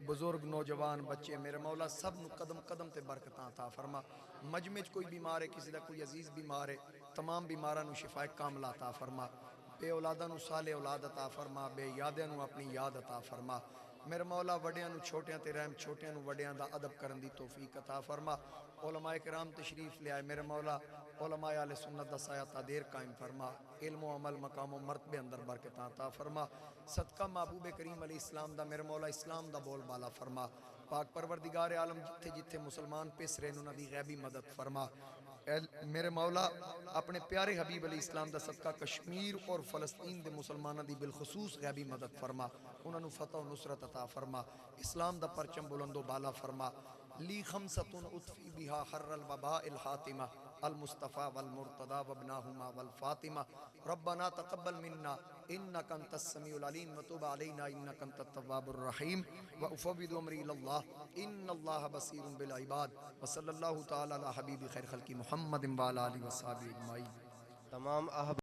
Speaker 1: बुजुर्ग नौजवान बच्चे, मेरे मौला सब नूं कदम कदम ते बरकत अता फरमा। मजमे च कोई बीमार है, किसी का कोई अजीज बीमार है, तमाम बीमारां नूं शिफाए कामला अता फरमा। बे औलादा नूं साले औलाद अता फरमा। बे यादियां नूं अपनी याद अता फरमा। मेरे मौला वड्डियां नूं छोटियां ते रहम, छोटियां नूं वड्डियां दा अदब करन दी तौफीक अता फरमा। उलमाए किराम तशरीफ ले आए, मेरे मौला उलमाए आले सुन्नत दा साया तादेर कायम फरमा। इल्म व अमल मकाम व मर्तबे अंदर बरकत अता फरमा। सदका महबूब करीम अलैहि इस्लाम दा मेरे मौला इस्लाम दा बोल बाला फरमा। पाक परवरदिगार आलम जिथे जिथे मुसलमान पिस रहे उन्हां दी गैबी मदद फरमा। मेरे मौला अपने प्यारे हबीब अली इस्लाम दा सदका कश्मीर और फलस्तीन के मुसलमानों की बिलखसूस गैबी मदद फरमा। उन्होंने फतह नुसरत अता फरमा। इस्लाम दा परचम बुलंदो बाला फरमा। ली खमसतुन उतफी बिहा हर्रल वबा इल हातिमा अल मुस्तफ़ा वल मुर्तदा वबनाहुमा वल फातिमा रब्बना तक़ब्बल मिन्ना इन्नका अंतस समीउल अलीम व तुब अलैना इन्नका अंतत तव्वाबुर रहीम व उफ़व्विदु अमरी इलल्लाह इन्नल्लाह बसीरुन बिल इबाद व सल्लल्लाहु तआला अला हबीबि खैर खल्क़ि मुहम्मद व अला आलिहि व सहाबिहि अजमाइन।
Speaker 2: तमाम अहब